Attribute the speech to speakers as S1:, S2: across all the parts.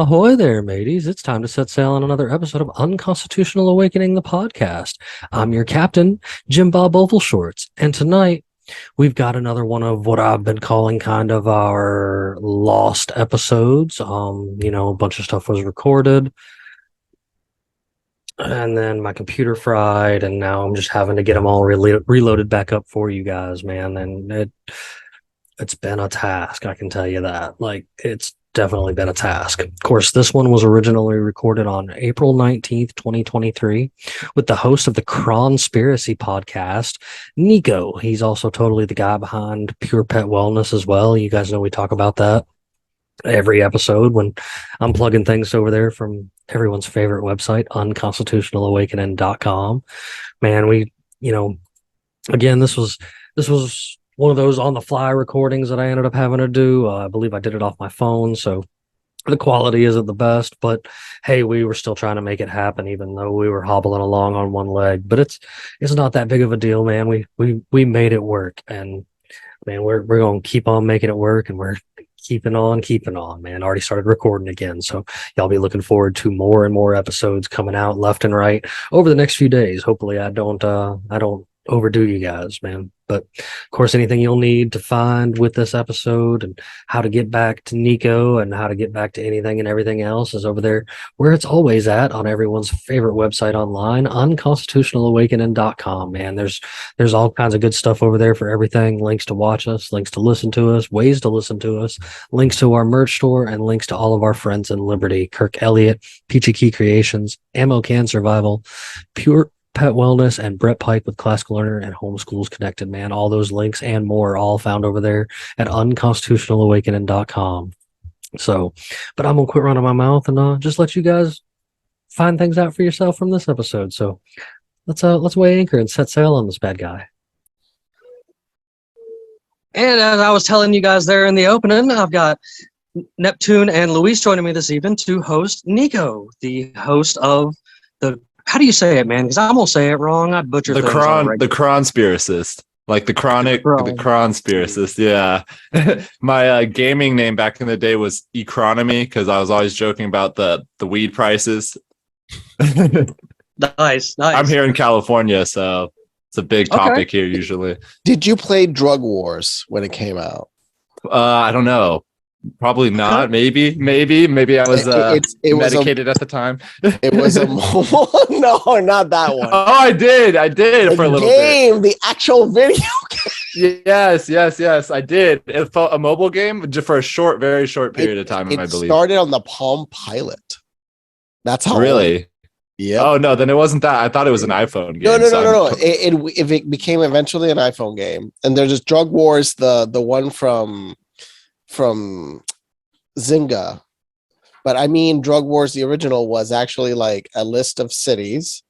S1: Ahoy there, mateys. It's time to set sail on another episode of Unconstitutional Awakening, the podcast. I'm your captain, Jim Bob Ovalshorts, and tonight we've got another one of what I've been calling kind of our lost episodes. A bunch of stuff was recorded, and then my computer fried, and now I'm just having to get them all reloaded back up for you guys, man. And it's been a task, I can tell you that. Like, it's definitely been a task. Of course, this one was originally recorded on April 19th, 2023, with the host of the Cronspiracy podcast, Nekko. He's also totally the guy behind Pure Pet Wellness as well. You guys know we talk about that every episode when I'm plugging things over there from everyone's favorite website, unconstitutionalawakening.com. Man, again, this was one of those on the fly recordings that I ended up having to do. I believe I did it off my phone, so the quality isn't the best, but hey, we were still trying to make it happen, even though we were hobbling along on one leg. But it's not that big of a deal, man. We made it work, and man, we're going to keep on making it work, and we're keeping on, man. Already started recording again, so y'all be looking forward to more and more episodes coming out left and right over the next few days. Hopefully, I don't overdo you guys, man. But of course, anything you'll need to find with this episode and how to get back to Nekko and how to get back to anything and everything else is over there where it's always at, on everyone's favorite website online, unconstitutionalawakening.com. Man, there's all kinds of good stuff over there for everything. Links to watch us, links to listen to us, ways to listen to us, links to our merch store, and links to all of our friends in Liberty: Kirk Elliott, Peachy Key Creations, Ammo Can Survival, Pure Pet Wellness, and Brett Pike with Classical Learner and Homeschools Connected, man. All those links and more are all found over there at unconstitutionalawakening.com. So, but I'm gonna quit running my mouth and just let you guys find things out for yourself from this episode. So let's weigh anchor and set sail on this bad guy. And as I was telling you guys there in the opening, I've got Neptune and Luis joining me this evening to host Nekko, the host of the, how do you say it, man? Because I'm gonna say it wrong. I butcher
S2: the Cronspiracist, like the Cronspiracist. Yeah, my gaming name back in the day was Economy because I was always joking about the weed prices.
S1: Nice.
S2: I'm here in California, so it's a big topic here usually.
S3: Did you play Drug Wars when it came out?
S2: I don't know. Probably not. Maybe I was medicated at the time.
S3: It was a no, not that one.
S2: Oh, I did for a little bit.
S3: The actual video
S2: game. Yes, I did. It felt a mobile game just for a very short period of time. I believe it
S3: started on the Palm Pilot. That's how.
S2: Really?
S3: Yeah.
S2: Oh no, then it wasn't that. I thought it was an iPhone game.
S3: No. It became eventually an iPhone game, and there's just Drug Wars, the one from Zynga. But I mean, Drug Wars, the original, was actually like a list of cities,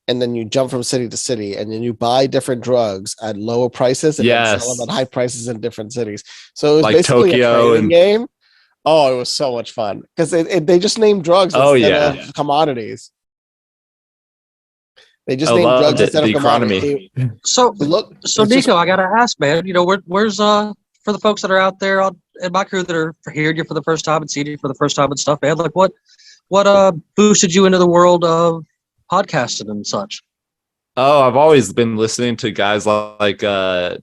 S3: and then you jump from city to city, and then you buy different drugs at lower prices and then sell them at high prices in different cities. So it was like basically Tokyo a trading game. Oh, it was so much fun because they just named drugs instead of commodities. They just named drugs instead of commodities.
S1: So Nekko, I gotta ask, man. Where's for the folks that are out there in my crew that are hearing you for the first time and seeing you for the first time and stuff, man, like what boosted you into the world of podcasting and such?
S2: Oh, I've always been listening to guys like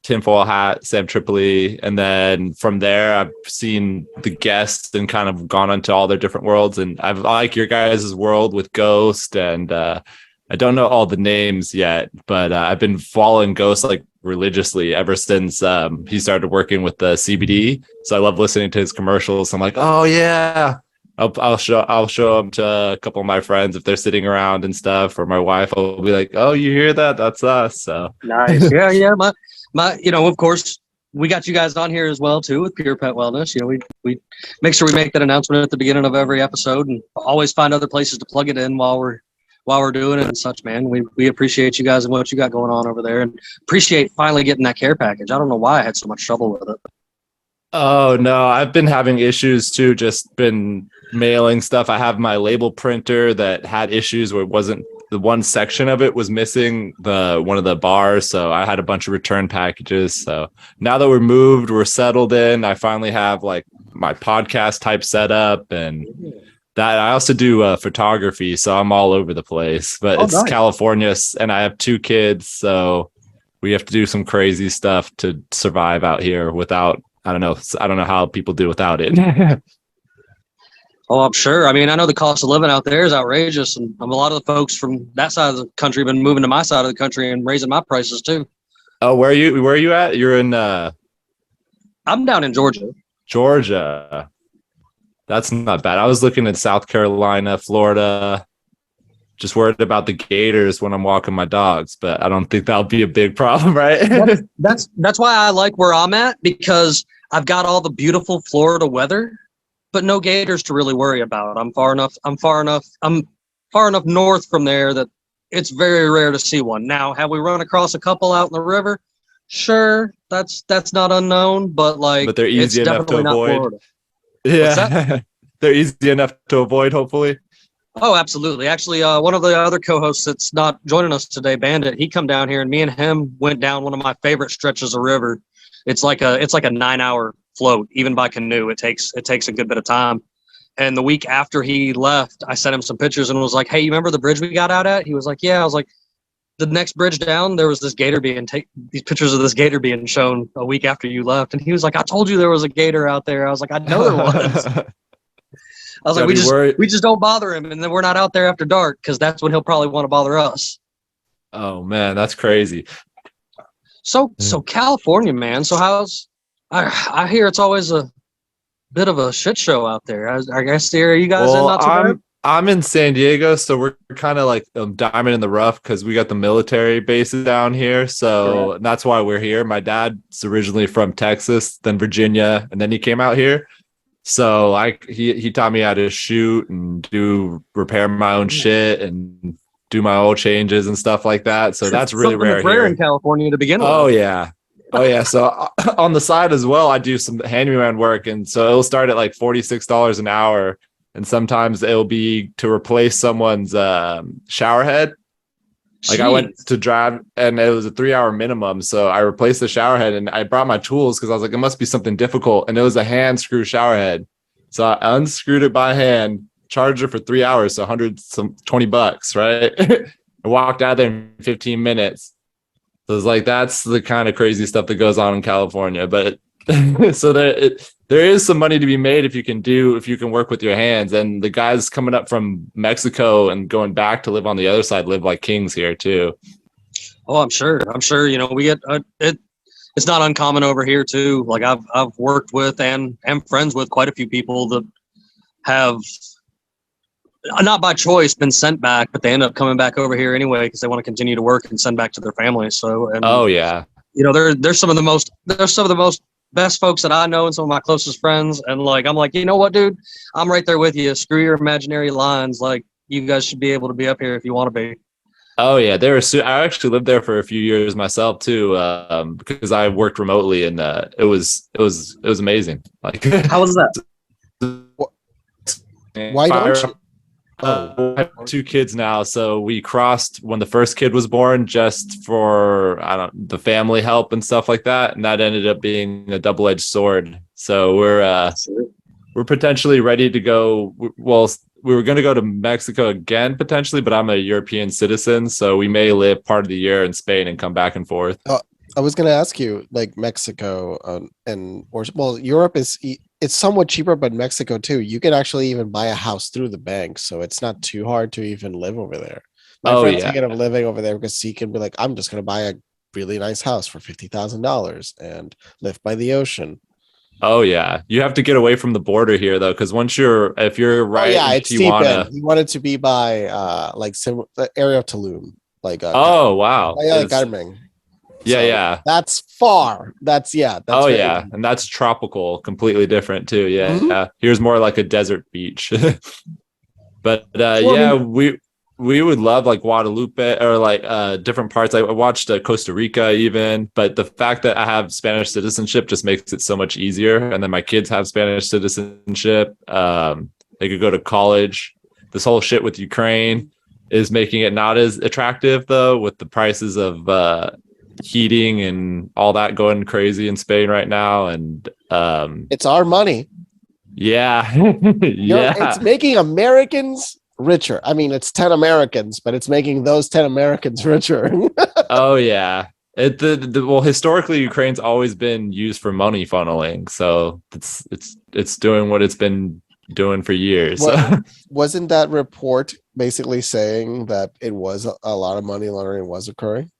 S2: Tinfoil Hat, Sam Tripoli, and then from there I've seen the guests and kind of gone into all their different worlds, and I like your guys' world with Ghost, and I don't know all the names yet, but I've been following Ghost like religiously ever since he started working with the CBD. So I love listening to his commercials. I'm like, oh yeah, I'll show them to a couple of my friends if they're sitting around and stuff, or my wife will be like, oh, you hear that? That's us. So
S1: nice. Yeah. My of course we got you guys on here as well too with Pure Pet Wellness. We make sure we make that announcement at the beginning of every episode, and always find other places to plug it in while we're doing it and such, man. We appreciate you guys and what you got going on over there, and appreciate finally getting that care package. I don't know why I had so much trouble with it.
S2: Oh no, I've been having issues too, just been mailing stuff. I have my label printer that had issues where it wasn't, the one section of it was missing one of the bars, so I had a bunch of return packages. So now that we're settled in, I finally have like my podcast type setup, and That I also do photography, so I'm all over the place. But it's
S1: nice.
S2: California, and I have 2 kids, so we have to do some crazy stuff to survive out here without. I don't know. I don't know how people do without it.
S4: Oh, I'm sure. I mean, I know the cost of living out there is outrageous, and a lot of the folks from that side of the country have been moving to my side of the country and raising my prices too.
S2: Oh, where are you at? You're in
S4: I'm down in Georgia.
S2: Georgia. That's not bad. I was looking at South Carolina, Florida. Just worried about the gators when I'm walking my dogs, but I don't think that'll be a big problem, right?
S4: That's why I like where I'm at, because I've got all the beautiful Florida weather, but no gators to really worry about. I'm far enough north from there that it's very rare to see one. Now, have we run across a couple out in the river? Sure, that's not unknown, but
S2: But they're easy
S4: it's
S2: enough to
S4: definitely not
S2: avoid.
S4: Florida.
S2: Yeah. They're easy enough to avoid, hopefully.
S4: Oh, absolutely. Actually, one of the other co-hosts that's not joining us today, Bandit, he come down here, and me and him went down one of my favorite stretches of river. It's like a 9-hour float, even by canoe. It takes a good bit of time. And the week after he left, I sent him some pictures and was like, "Hey, you remember the bridge we got out at?" He was like, "Yeah." I was like, "The next bridge down, there was this gator these pictures of this gator being shown a week after you left." And he was like, "I told you there was a gator out there." I was like, "I know there was." I was like, we just don't bother him, and then we're not out there after dark, because that's when he'll probably want to bother us.
S2: Oh man, that's crazy.
S4: So California, man. So I hear it's always a bit of a shit show out there. I guess are you guys in not too bad?
S2: I'm in San Diego, so we're kind of like diamond in the rough because we got the military bases down here. So
S4: Correct.
S2: That's why we're here. My dad's originally from Texas, then Virginia, and then he came out here. So he taught me how to shoot and repair my own shit and do my oil changes and stuff like that. So that's really
S4: Something
S2: rare
S4: that's rare
S2: here
S4: in California to begin with.
S2: Oh yeah. So on the side as well, I do some handyman work, and so it'll start at like $46 an hour, and sometimes it'll be to replace someone's shower head. Like I went to drive, and it was a 3-hour minimum, so I replaced the shower head, and I brought my tools because I was like, it must be something difficult, and it was a hand screw shower head, so I unscrewed it by hand, charged it for 3 hours, so $120, right? I walked out there in 15 minutes. So it's like that's the kind of crazy stuff that goes on in California. But so there is some money to be made if you can work with your hands. And the guys coming up from Mexico and going back to live on the other side live like kings here too.
S4: Oh, I'm sure. You know, we get it's not uncommon over here too. Like I've worked with and am friends with quite a few people that have, not by choice, been sent back, but they end up coming back over here anyway because they want to continue to work and send back to their families. So, and
S2: oh yeah,
S4: you know, they're some of the most best folks that I know and some of my closest friends. And like, I'm like, you know what, dude, I'm right there with you. Screw your imaginary lines. Like, you guys should be able to be up here if you want to be.
S2: Oh yeah, I actually lived there for a few years myself too, because I worked remotely, and it was amazing. Like,
S4: how was that?
S3: Why don't you?
S2: I have 2 kids now, so we crossed when the first kid was born just for the family help and stuff like that, and that ended up being a double-edged sword. So we're potentially ready to go. Well, we were going to go to Mexico again potentially, but I'm a European citizen, so we may live part of the year in Spain and come back and forth.
S3: I was going to ask you, like Mexico Europe it's somewhat cheaper, but Mexico too. You can actually even buy a house through the bank, so it's not too hard to even live over there. My friend's thinking of living over there because he can be like, I'm just going to buy a really nice house for $50,000 and live by the ocean.
S2: Oh yeah, you have to get away from the border here though, because if you're right,
S3: it's Tijuana. He wanted to be by the area of Tulum, like
S2: wow,
S3: like Carmen.
S2: Yeah,
S3: so
S2: yeah.
S3: That's far. That's
S2: and that's tropical, completely different too. Yeah,
S3: Mm-hmm.
S2: yeah. Here's more like a desert beach. But we would love like Guadalupe or like different parts. I watched Costa Rica even, but the fact that I have Spanish citizenship just makes it so much easier. And then my kids have Spanish citizenship. They could go to college. This whole shit with Ukraine is making it not as attractive though, with the prices of heating and all that going crazy in Spain right now. And
S3: it's our money.
S2: Yeah.
S3: It's making Americans richer. I mean, it's 10 Americans, but it's making those 10 Americans richer.
S2: Oh yeah. Well, historically, Ukraine's always been used for money funneling, so it's doing what it's been doing for years.
S3: Wasn't that report basically saying that it was a lot of money laundering was occurring?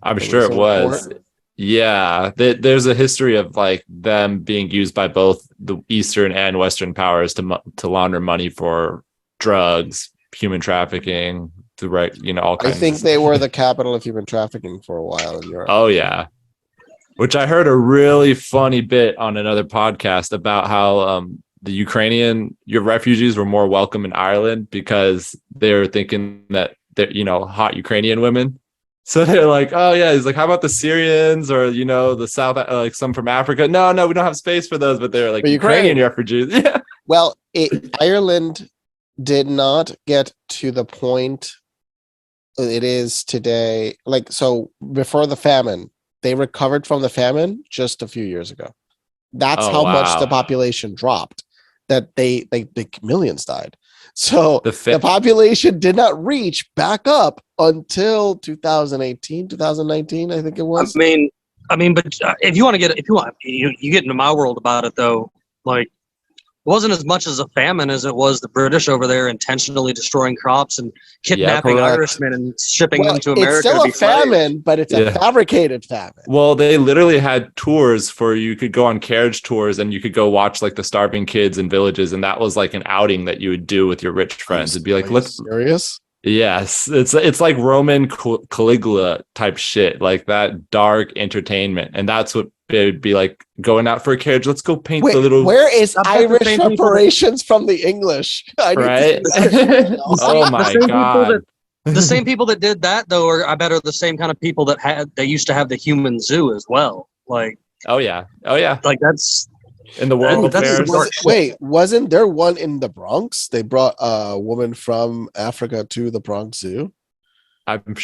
S2: I'm sure it was. Report? Yeah, there's a history of like them being used by both the Eastern and Western powers to launder money for drugs, human trafficking, all kinds.
S3: I think they were the capital of human trafficking for a while in Europe.
S2: Oh yeah, which I heard a really funny bit on another podcast about how your refugees were more welcome in Ireland because they were thinking that they're hot Ukrainian women. So they're like, oh yeah, he's like, how about the Syrians or the South, like some from Africa? No, we don't have space for those, but they're like Ukrainian refugees. Yeah.
S3: Well, Ireland did not get to the point it is today. Like, so before the famine, they recovered from the famine just a few years ago. That's how much the population dropped. That they millions died. So the population did not reach back up until 2018, 2019, I think it was.
S4: I mean, but if you get into my world about it though, like it wasn't as much as a famine as it was the British over there intentionally destroying crops and kidnapping Irishmen and shipping them to America.
S3: It's still a famine, but it's a fabricated famine.
S2: Well, they literally had tours you could go on carriage tours and you could go watch like the starving kids in villages. And that was like an outing that you would do with your rich friends. It'd be like, look,
S3: serious?
S2: Yes, it's like Roman Caligula type shit, like that dark entertainment, and that's what it would be like going out for a carriage. Let's go paint the little.
S3: Where is Irish reparations from the English?
S2: Right? Oh my god!
S4: The same people that did that though, I bet are the same kind of people that used to have the human zoo as well. Like,
S2: oh yeah,
S4: like that's.
S2: In the World Affairs.
S3: Wasn't there one in the Bronx? They brought a woman from Africa to the Bronx Zoo.
S2: I'm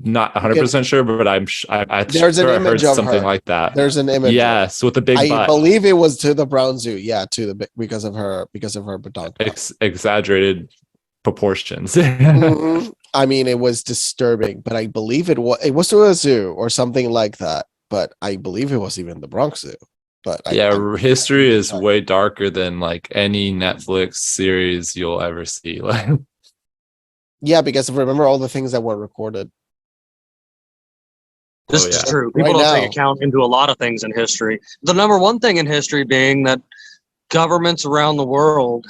S2: not 100% sure, but
S3: there's an image of
S2: something
S3: her.
S2: Like that.
S3: There's an image.
S2: Yes, with the big butt.
S3: I believe it was to the Brown Zoo. Yeah, because of her badonka.
S2: Exaggerated proportions.
S3: Mm-hmm. I mean, it was disturbing, but I believe it was to a zoo or something like that. But I believe it was even the Bronx Zoo. But
S2: history is way darker than like any Netflix series you'll ever see. Like,
S3: yeah, because remember all the things that were recorded.
S4: This is true. People don't take account into a lot of things in history. The number one thing in history being that governments around the world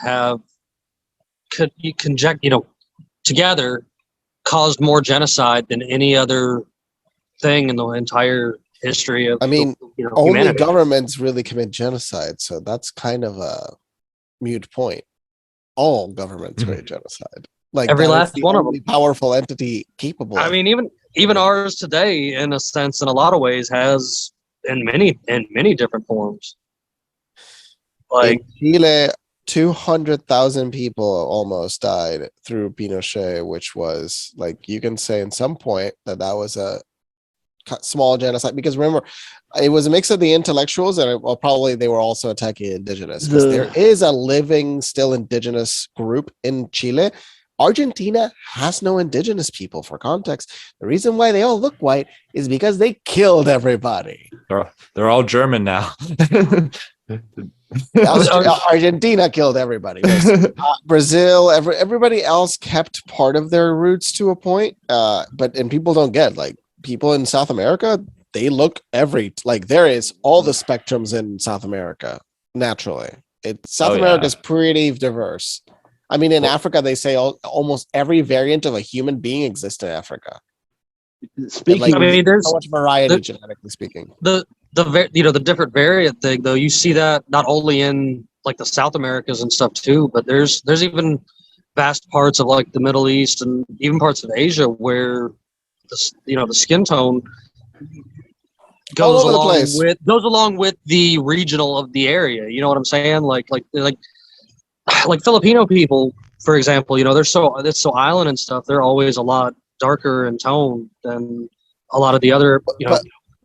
S4: together caused more genocide than any other thing in the entire history of
S3: only
S4: humanity.
S3: Governments really commit genocide, so that's kind of a mute point. All governments commit genocide. Like
S4: every last one of them,
S3: powerful entity capable.
S4: I mean, even ours today, in a sense, in a lot of ways, has in many different forms. Like
S3: in Chile, 200,000 people almost died through Pinochet, which was like you can say in some point that was a small genocide, because remember it was a mix of the intellectuals and probably they were also attacking indigenous, because there is a living still indigenous group in Chile. Argentina has no indigenous people. For context, the reason why they all look white is because they killed everybody.
S2: They're all German now.
S3: Argentina killed everybody. Brazil, everybody else kept part of their roots to a point, and people don't get, like, people in South America, they look there is all the spectrums in South America. Naturally, South America is pretty diverse. I mean, in Africa, they say almost every variant of a human being exists in Africa.
S4: There's
S3: so much variety genetically speaking.
S4: The different variant thing, though, you see that not only in like the South Americas and stuff too, but there's even vast parts of like the Middle East and even parts of Asia where the skin tone goes along with the regional of the area. You know what I'm saying? Like Filipino people, for example, it's so island and stuff. They're always a lot darker in tone than a lot of the other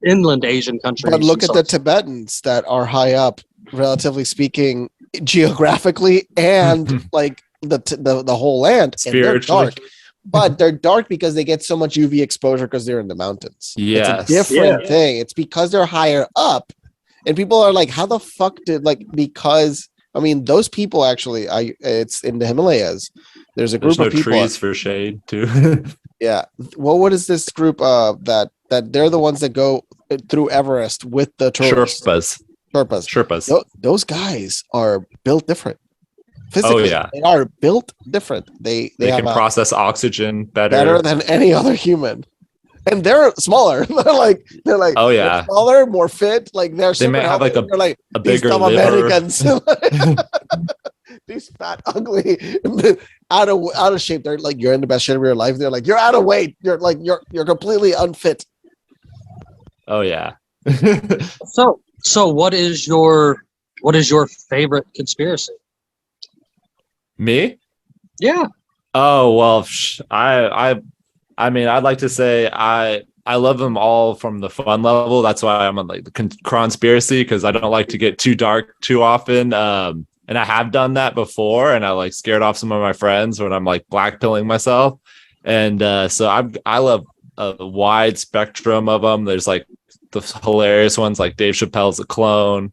S4: inland Asian countries.
S3: But look at the Tibetans that are high up. relatively speaking, geographically and like the whole land. And they're dark, but they're dark because they get so much UV exposure because they're in the mountains. It's a different thing. It's because they're higher up, and people are like, "How the fuck did like?" Because I mean, those people actually, it's in the Himalayas. There's a group of people.
S2: Trees for shade too.
S3: Yeah. Well, what is this group? That they're the ones that go through Everest with the tourists. Sherpas. Those guys are built different. Physically, they are built different. They
S2: can process oxygen
S3: better than any other human, and they're smaller. they're like they're smaller, more fit. Like they may have like
S2: a bigger liver.
S3: These fat, ugly, out of shape. They're like, you're in the best shape of your life. They're like, you're out of weight. You're like you're completely unfit.
S2: Oh yeah.
S4: So what is your favorite conspiracy?
S2: Me?
S4: Yeah.
S2: Oh well, I mean, I'd like to say I love them all from the fun level. That's why I'm on like the conspiracy, because I don't like to get too dark too often. And I have done that before, and I like scared off some of my friends when I'm like blackpilling myself. And so I love a wide spectrum of them. There's like the hilarious ones like Dave Chappelle's A Clone,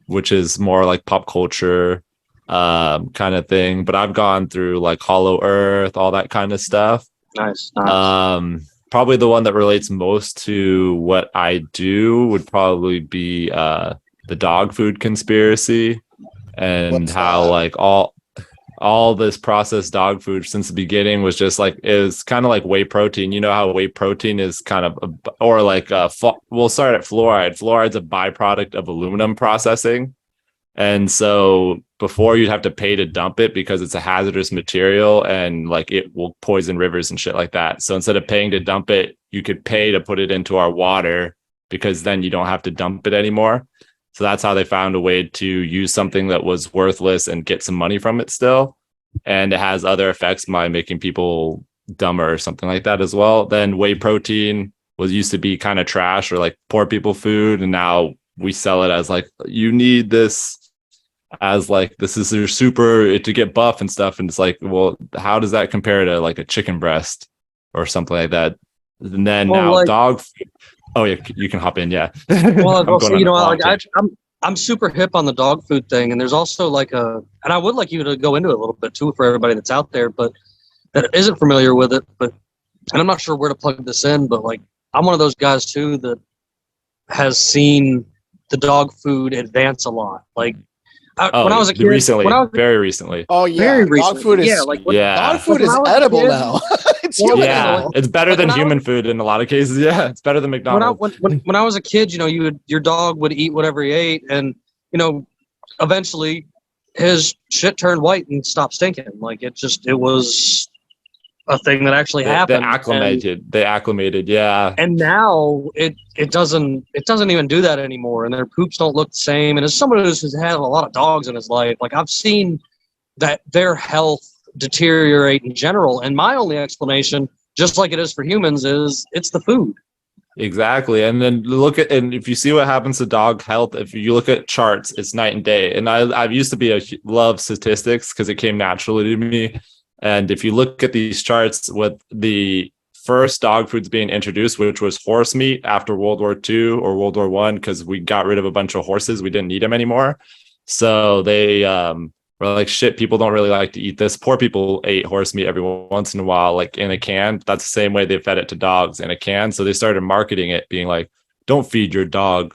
S2: which is more like pop culture kind of thing. But I've gone through like Hollow Earth, all that kind of stuff.
S4: Nice.
S2: Probably the one that relates most to what I do would probably be the dog food conspiracy, and how like all this processed dog food since the beginning was just like, it was kind of like whey protein. You know how whey protein is kind of we'll start at fluoride. Fluoride's a byproduct of aluminum processing. And so before, you'd have to pay to dump it because it's a hazardous material and like it will poison rivers and shit like that. So instead of paying to dump it, you could pay to put it into our water, because then you don't have to dump it anymore. So that's how they found a way to use something that was worthless and get some money from it still. And it has other effects by making people dumber or something like that as well. Then whey protein used to be kind of trash or like poor people food. And now we sell it as like, you need this as like, this is your super to get buff and stuff. And it's like, well, how does that compare to like a chicken breast or something like that? And then now like, dog food. Oh yeah, you can hop in. Yeah.
S4: Well, you know, like I'm super hip on the dog food thing, and there's also like and I would like you to go into it a little bit too for everybody that's out there, but that isn't familiar with it. But and I'm not sure where to plug this in, but like I'm one of those guys too that has seen the dog food advance a lot. Like when I was a kid,
S2: very recently.
S3: Oh yeah,
S4: very recently.
S3: Dog food is dog food is edible now.
S2: It's better than human food in a lot of cases. Yeah, it's better than McDonald's.
S4: When I was a kid, you know, your dog would eat whatever he ate, and you know, eventually his shit turned white and stopped stinking. Like it was a thing that actually happened.
S2: They acclimated, yeah.
S4: And now it doesn't even do that anymore, and their poops don't look the same. And as someone who's had a lot of dogs in his life, like I've seen that their health deteriorate in general. And my only explanation, just like it is for humans, is it's the food.
S2: Exactly. And then and if you see what happens to dog health, if you look at charts, it's night and day. And I've used to love statistics because it came naturally to me. And if you look at these charts with the first dog foods being introduced, which was horse meat after World War II or World War I, because we got rid of a bunch of horses, we didn't need them anymore. So they were like, shit, people don't really like to eat this. Poor people ate horse meat every once in a while, like in a can. That's the same way they fed it to dogs, in a can. So they started marketing it, being like, don't feed your dog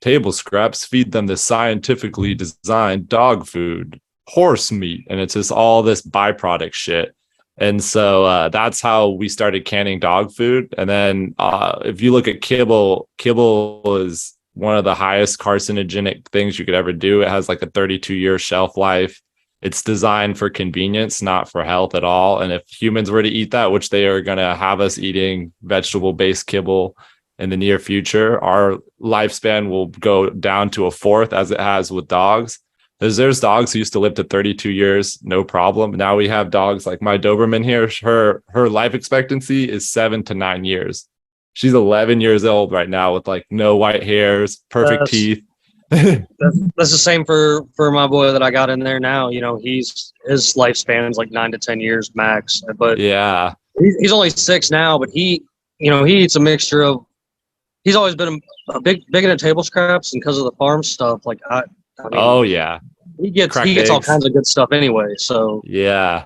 S2: table scraps, feed them the scientifically designed dog food, horse meat. And it's just all this byproduct shit. And so that's how we started canning dog food. And then if you look at kibble is one of the highest carcinogenic things you could ever do. It has like a 32-year shelf life. It's designed for convenience, not for health at all. And if humans were to eat that, which they are going to have us eating vegetable-based kibble in the near future, our lifespan will go down to a fourth, as it has with dogs. There's dogs who used to live to 32 years, no problem. Now we have dogs like my Doberman here. Her life expectancy is 7 to 9 years. She's 11 years old right now with like no white hairs, perfect teeth.
S4: That's the same for my boy that I got in there now. You know, his lifespan is like 9 to 10 years max. But
S2: Yeah.
S4: he's only 6 now. But he eats a mixture of. He's always been a big into table scraps, and because of the farm stuff, like I mean,
S2: Oh yeah.
S4: he gets
S2: Cracked
S4: all
S2: eggs.
S4: kinds of good stuff anyway. So
S2: Yeah.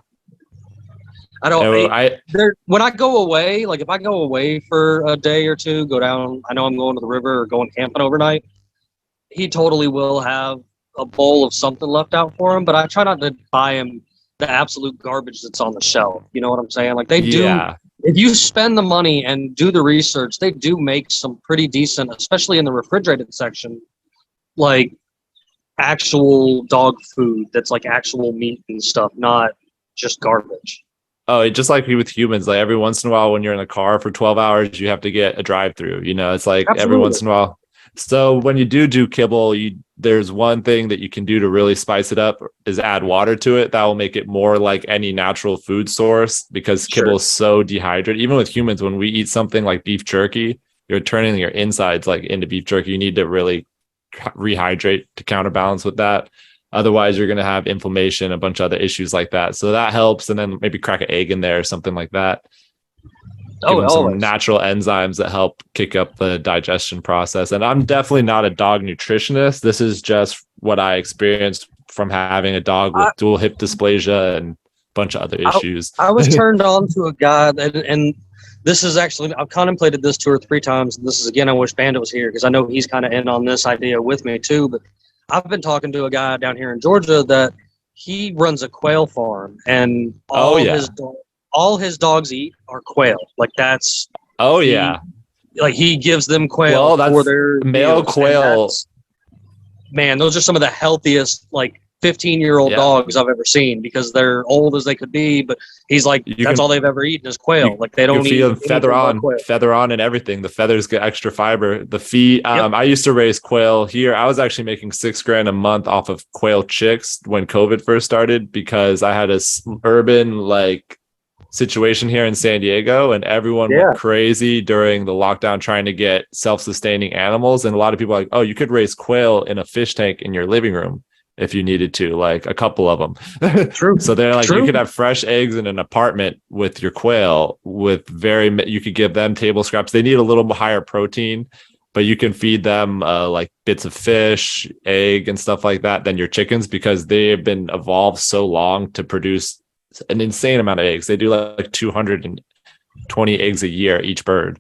S4: I don't.
S2: I
S4: When I go away, like if I go away for a day or two, go down. I know I'm going to the river or going camping overnight. He totally will have a bowl of something left out for him, but I try not to buy him the absolute garbage that's on the shelf. You know what I'm saying? Like they do. If you spend the money and do the research, they do make some pretty decent, especially in the refrigerated section, like actual dog food that's like actual meat and stuff, not just garbage.
S2: Oh, it just like with humans, like every once in a while when you're in a car for 12 hours, you have to get a drive-through. You know, it's like
S4: Absolutely.
S2: Every once in a while. So when you do kibble, there's one thing that you can do to really spice it up is add water to it. That will make it more like any natural food source because kibble is so dehydrated. Even with humans, when we eat something like beef jerky, you're turning your insides like into beef jerky. You need to really rehydrate to counterbalance with that. Otherwise, you're going to have inflammation, a bunch of other issues like that. So that helps. And then maybe crack an egg in there or something like that. Give them some natural enzymes that help kick up the digestion process. And I'm definitely not a dog nutritionist. This is just what I experienced from having a dog with dual hip dysplasia and a bunch of other issues.
S4: I was turned on to a guy and this is actually, I've contemplated this 2 or 3 times. This is, again, I wish Bandit was here because I know he's kind of in on this idea with me too. But I've been talking to a guy down here in Georgia that he runs a quail farm and all his dogs eat are quail. Like that's like he gives them quail for their
S2: male quail.
S4: Man, those are some of the healthiest like 15-year-old dogs I've ever seen because they're old as they could be, but he's like that's all they've ever eaten is quail. Like they don't eat
S2: feather on and everything. The feathers get extra fiber. The feet. I used to raise quail here. I was actually making $6,000 a month off of quail chicks when COVID first started because I had a urban like situation here in San Diego and everyone went crazy during the lockdown trying to get self-sustaining animals. And a lot of people are like, oh, you could raise quail in a fish tank in your living room if you needed to, like a couple of them.
S4: True.
S2: So they're like, you could have fresh eggs in an apartment with your quail with you could give them table scraps. They need a little higher protein, but you can feed them like bits of fish, egg and stuff like that than your chickens because they've been evolved so long to produce an insane amount of eggs. They do like 220 eggs a year, each bird.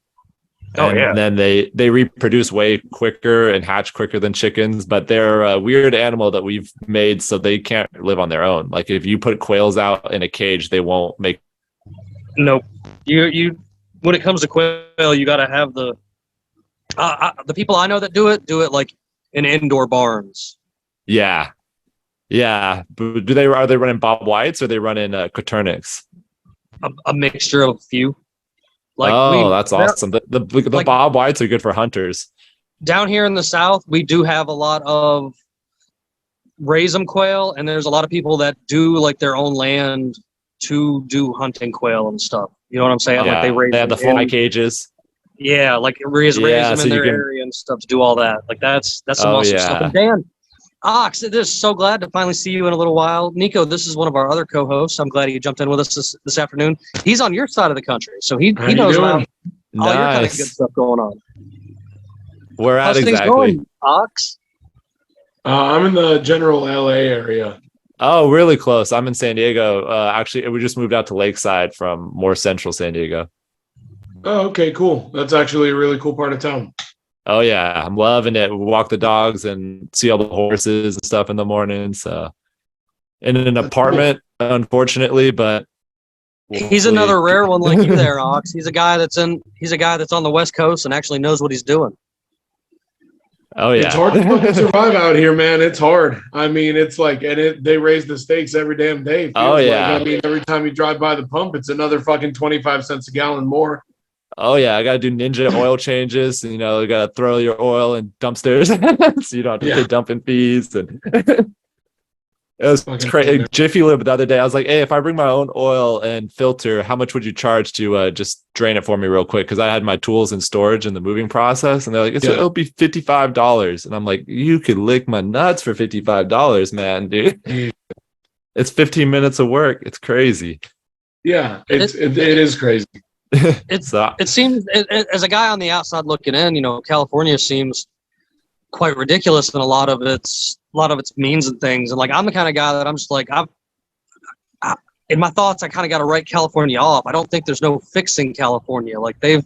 S2: And then they reproduce way quicker and hatch quicker than chickens, but they're a weird animal that we've made so they can't live on their own. Like if you put quails out in a cage, they won't make.
S4: Nope. You when it comes to quail, you got to have the people I know that do it like in indoor barns.
S2: Yeah. Yeah. But are they running Bob Whites or are they running Coternics?
S4: A mixture of a few. Like
S2: that's awesome. The Bob Whites are good for hunters.
S4: Down here in the South, we do have a lot of raise 'em quail, and there's a lot of people that do like their own land to do hunting quail and stuff. You know what I'm saying?
S2: Like they have the fly cages.
S4: Yeah, like raise them in their area and stuff to do all that. Like that's some awesome stuff. And Dan, Ox, just so glad to finally see you in a little while. Nekko, this is one of our other co-hosts. I'm glad you jumped in with us this afternoon. He's on your side of the country, so he knows about all your kind of good stuff going on.
S2: Where at exactly?
S4: Things going, Ox?
S5: I'm in the general LA area.
S2: Oh, really close. I'm in San Diego. Actually, we just moved out to Lakeside from more central San Diego.
S5: Oh, okay, cool. That's actually a really cool part of town.
S2: Oh yeah, I'm loving it. We walk the dogs and see all the horses and stuff in the morning. So in an apartment, unfortunately, but
S4: he's another rare one like you there, Ox. He's a guy that's on the West Coast and actually knows what he's doing.
S2: Oh yeah,
S5: it's hard to fucking survive out here, man. It's hard. I mean, it's like, they raise the stakes every damn day.
S2: Oh yeah.
S5: Like, I mean, every time you drive by the pump, it's another fucking 25 cents a gallon more.
S2: Oh yeah, I gotta do ninja oil changes. You know, you gotta throw your oil in dumpsters, so you don't have to pay dumping fees. And It was
S5: Fucking
S2: crazy.
S5: nightmare.
S2: Jiffy Lube the other day. I was like, "Hey, if I bring my own oil and filter, how much would you charge to just drain it for me real quick?" Because I had my tools in storage in the moving process, and they're like,
S5: Yeah.
S2: "It'll be $55." And I'm like, "You could lick my nuts for $55, man, dude. It's 15 minutes of work. It's crazy."
S5: Yeah, it is crazy.
S4: It seems, as a guy on the outside looking in, you know, California seems quite ridiculous in a lot of its means and things. And like, I'm the kind of guy that I'm just like, in my thoughts, I kind of got to write California off. I don't think there's no fixing California. Like they've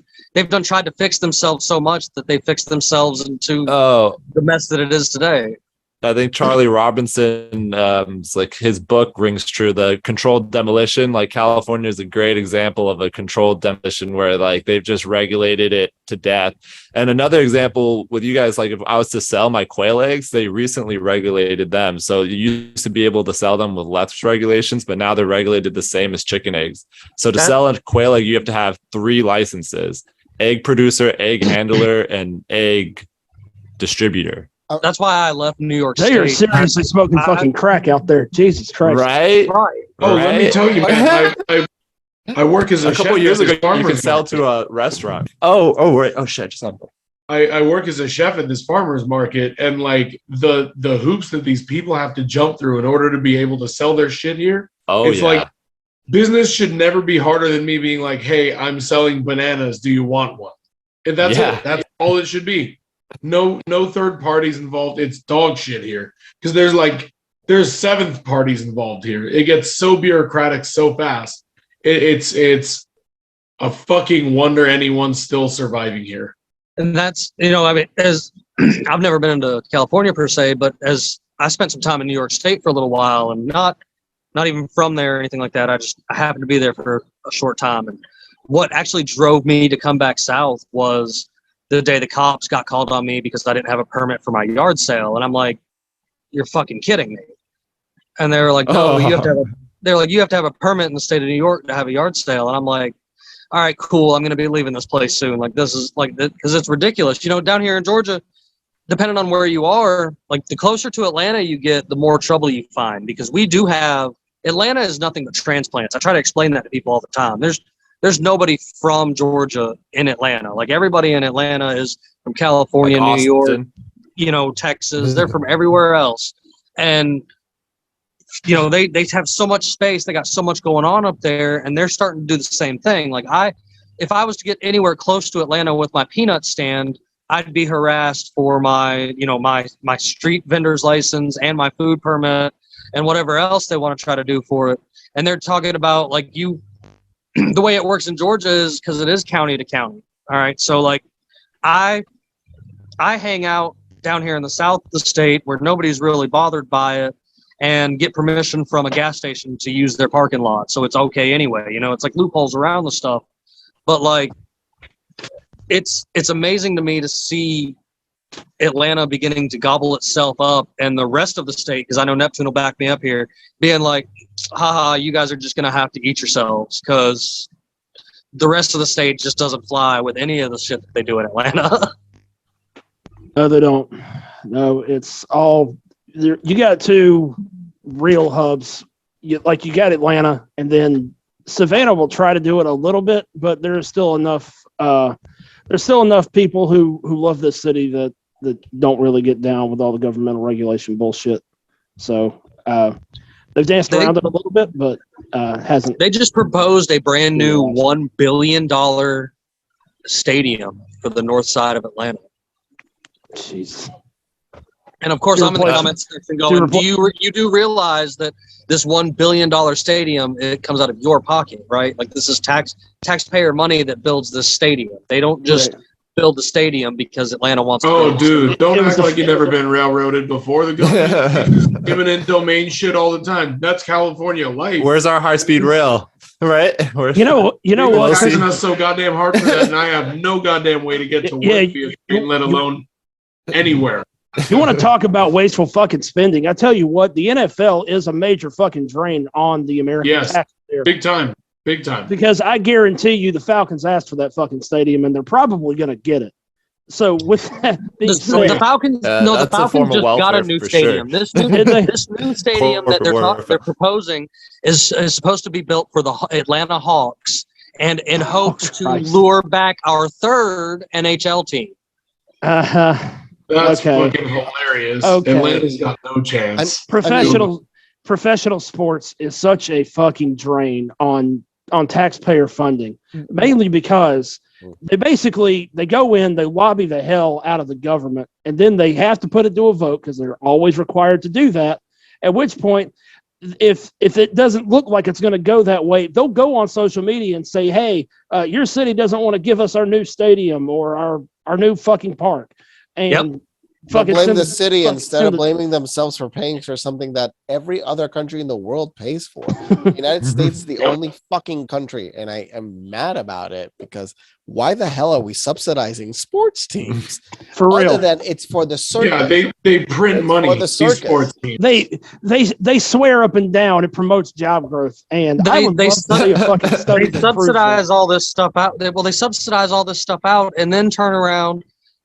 S4: tried to fix themselves so much that they fixed themselves into the mess that it is today.
S2: I think Charlie Robinson, like his book rings true. The controlled demolition, like California is a great example of a controlled demolition where like they've just regulated it to death. And another example with you guys, like if I was to sell my quail eggs, they recently regulated them. So you used to be able to sell them with less regulations, but now they're regulated the same as chicken eggs. So to sell a quail egg, you have to have 3 licenses: egg producer, egg handler, and egg distributor.
S4: That's why I left New York State.
S6: They are seriously smoking fucking crack out there. Jesus Christ.
S2: Right?
S5: Oh, let me tell you, man. I work as a
S2: couple
S5: chef
S2: years
S5: at this
S2: ago, you
S5: farmer's
S2: could sell
S5: market.
S2: to a restaurant. Oh, right. Oh, shit. Just
S5: I work as a chef at this farmer's market, and like the hoops that these people have to jump through in order to be able to sell their shit here.
S2: Oh,
S5: It's
S2: yeah.
S5: like business should never be harder than me being like, "Hey, I'm selling bananas. Do you want one?" And that's
S2: Yeah.
S5: it. That's all it should be. No third parties involved. It's dog shit here because there's 7th parties involved here. It gets so bureaucratic so fast. It's a fucking wonder anyone's still surviving here.
S4: And that's, you know, I mean, as I've never been into California per se, but as I spent some time in New York State for a little while, and not even from there or anything like that. I happened to be there for a short time. And what actually drove me to come back south was the day the cops got called on me because I didn't have a permit for my yard sale. And I'm like, "You're fucking kidding me." And they were like, "No, you have to have a permit in the state of New York to have a yard sale." And I'm like, "All right, cool. I'm going to be leaving this place soon." Like, this is like, because it's ridiculous. You know, down here in Georgia, depending on where you are, like the closer to Atlanta you get, the more trouble you find, because we do have, Atlanta is nothing but transplants. I try to explain that to people all the time. There's nobody from Georgia in Atlanta. Like everybody in Atlanta is from California,
S2: Like
S4: New York,
S2: Austin.
S4: you know, Texas. They're from everywhere else. And, you know, they have so much space. They got so much going on up there, and they're starting to do the same thing. Like if I was to get anywhere close to Atlanta with my peanut stand, I'd be harassed for my, you know, my street vendor's license and my food permit and whatever else they want to try to do for it. And they're talking about like the way it works in Georgia is because it is county to county. All right. So like I hang out down here in the south of the state where nobody's really bothered by it, and get permission from a gas station to use their parking lot. So it's okay anyway. You know, it's like loopholes around the stuff. But like it's amazing to me to see Atlanta beginning to gobble itself up, and the rest of the state, because I know Neptune will back me up here, being like, haha, you guys are just going to have to eat yourselves, because the rest of the state just doesn't fly with any of the shit that they do in Atlanta.
S6: No, they don't. No, it's all, you got 2 real hubs. You got Atlanta, and then Savannah will try to do it a little bit, but there's still enough people who love this city that don't really get down with all the governmental regulation bullshit. So they've danced around it a little bit, but hasn't.
S4: They just proposed a brand new $1 billion stadium for the north side of Atlanta.
S6: Jeez.
S4: And of course, I'm in the comment section going, you do realize that this $1 billion stadium, it comes out of your pocket, right? Like this is taxpayer money that builds this stadium. They don't just build the stadium because Atlanta wants to.
S5: Oh, dude, don't act like you've never been railroaded before. The government eminent domain shit all the time. That's California life.
S2: Where's our high-speed rail? Right?
S6: You know what?
S5: Taxing us so goddamn hard for that, and I have no goddamn way to get to work via train, let alone anywhere.
S6: You want to talk about wasteful fucking spending? I tell you what, the NFL is a major fucking drain on the American taxpayer.
S5: Big time. Big time.
S6: Because I guarantee you the Falcons asked for that fucking stadium, and they're probably going to get it. So with that being
S4: The
S6: said,
S4: Falcons, no, the
S2: that's a form
S4: Falcons
S2: of
S4: just got a
S2: welfare
S4: new
S2: for
S4: stadium.
S2: sure.
S4: This new stadium that
S2: Corporate
S4: they're proposing is supposed to be built for the Atlanta Hawks, and in hopes to
S6: Christ.
S4: lure back our third NHL team.
S5: That's
S6: Okay.
S5: fucking hilarious.
S6: Okay.
S5: Atlanta's got no chance.
S6: Professional sports is such a fucking drain on taxpayer funding, mainly because they go in, they lobby the hell out of the government, and then they have to put it to a vote because they're always required to do that. At which point, if it doesn't look like it's going to go that way, they'll go on social media and say, "Hey, your city doesn't want to give us our new stadium or our new fucking park," and
S3: They'll blame the city instead of blaming themselves for paying for something that every other country in the world pays for. The United States is the only fucking country, and I am mad about it because why the hell are we subsidizing sports teams?
S6: For real.
S3: Other than it's for the circus.
S5: Yeah, they print money.
S3: For the circus.
S5: These sports teams.
S6: They swear up and down it promotes job growth, and I would love to see a fucking study.
S4: They subsidize all this stuff out. They subsidize all this stuff out, and then turn around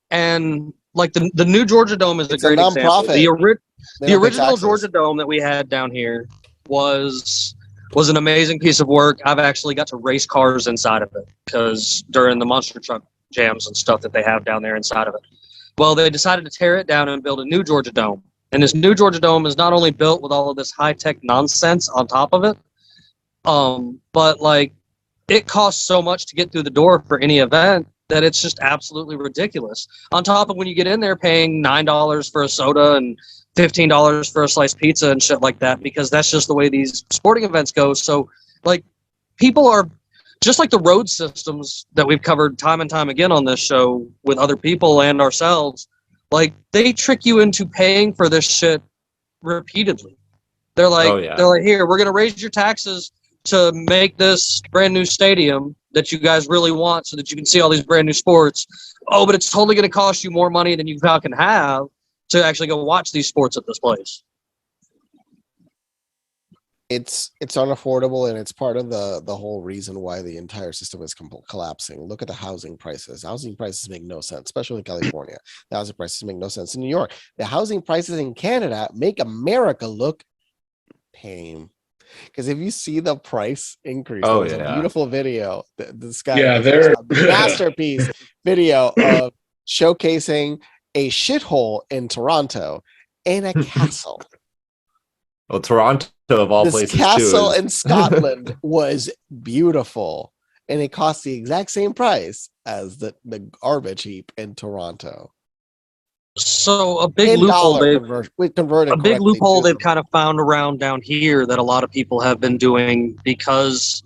S4: and like the new Georgia Dome is a great example. The original Georgia Dome that we had down here was an amazing piece of work. I've actually got to race cars inside of it because during the monster truck jams and stuff that they have down there inside of it. Well, they decided to tear it down and build a new Georgia Dome. And this new Georgia Dome is not only built with all of this high-tech nonsense on top of it, but like it costs so much to get through the door for any event that it's just absolutely ridiculous. On top of when you get in there paying $9 for a soda and $15 for a sliced pizza and shit like that, because that's just the way these sporting events go. So like people are just like the road systems that we've covered time and time again on this show with other people and ourselves. Like they trick you into paying for this shit repeatedly. They're like, here, we're going to raise your taxes to make this brand new stadium that you guys really want so that you can see all these brand new sports. Oh, but it's totally going to cost you more money than you can have to actually go watch these sports at this place.
S3: It's unaffordable, and it's part of the whole reason why the entire system is collapsing. Look at the housing prices. Housing prices make no sense, especially in California. The housing prices make no sense in New York. The housing prices in Canada make America look tame. Because if you see the price increase, there's a beautiful video. This guy,
S5: they're
S3: masterpiece video of showcasing a shithole in Toronto and a castle.
S2: Well, Toronto of all places,
S3: castle in Scotland was beautiful, and it cost the exact same price as the garbage heap in Toronto.
S4: So a big loophole they've kind of found around down here that a lot of people have been doing because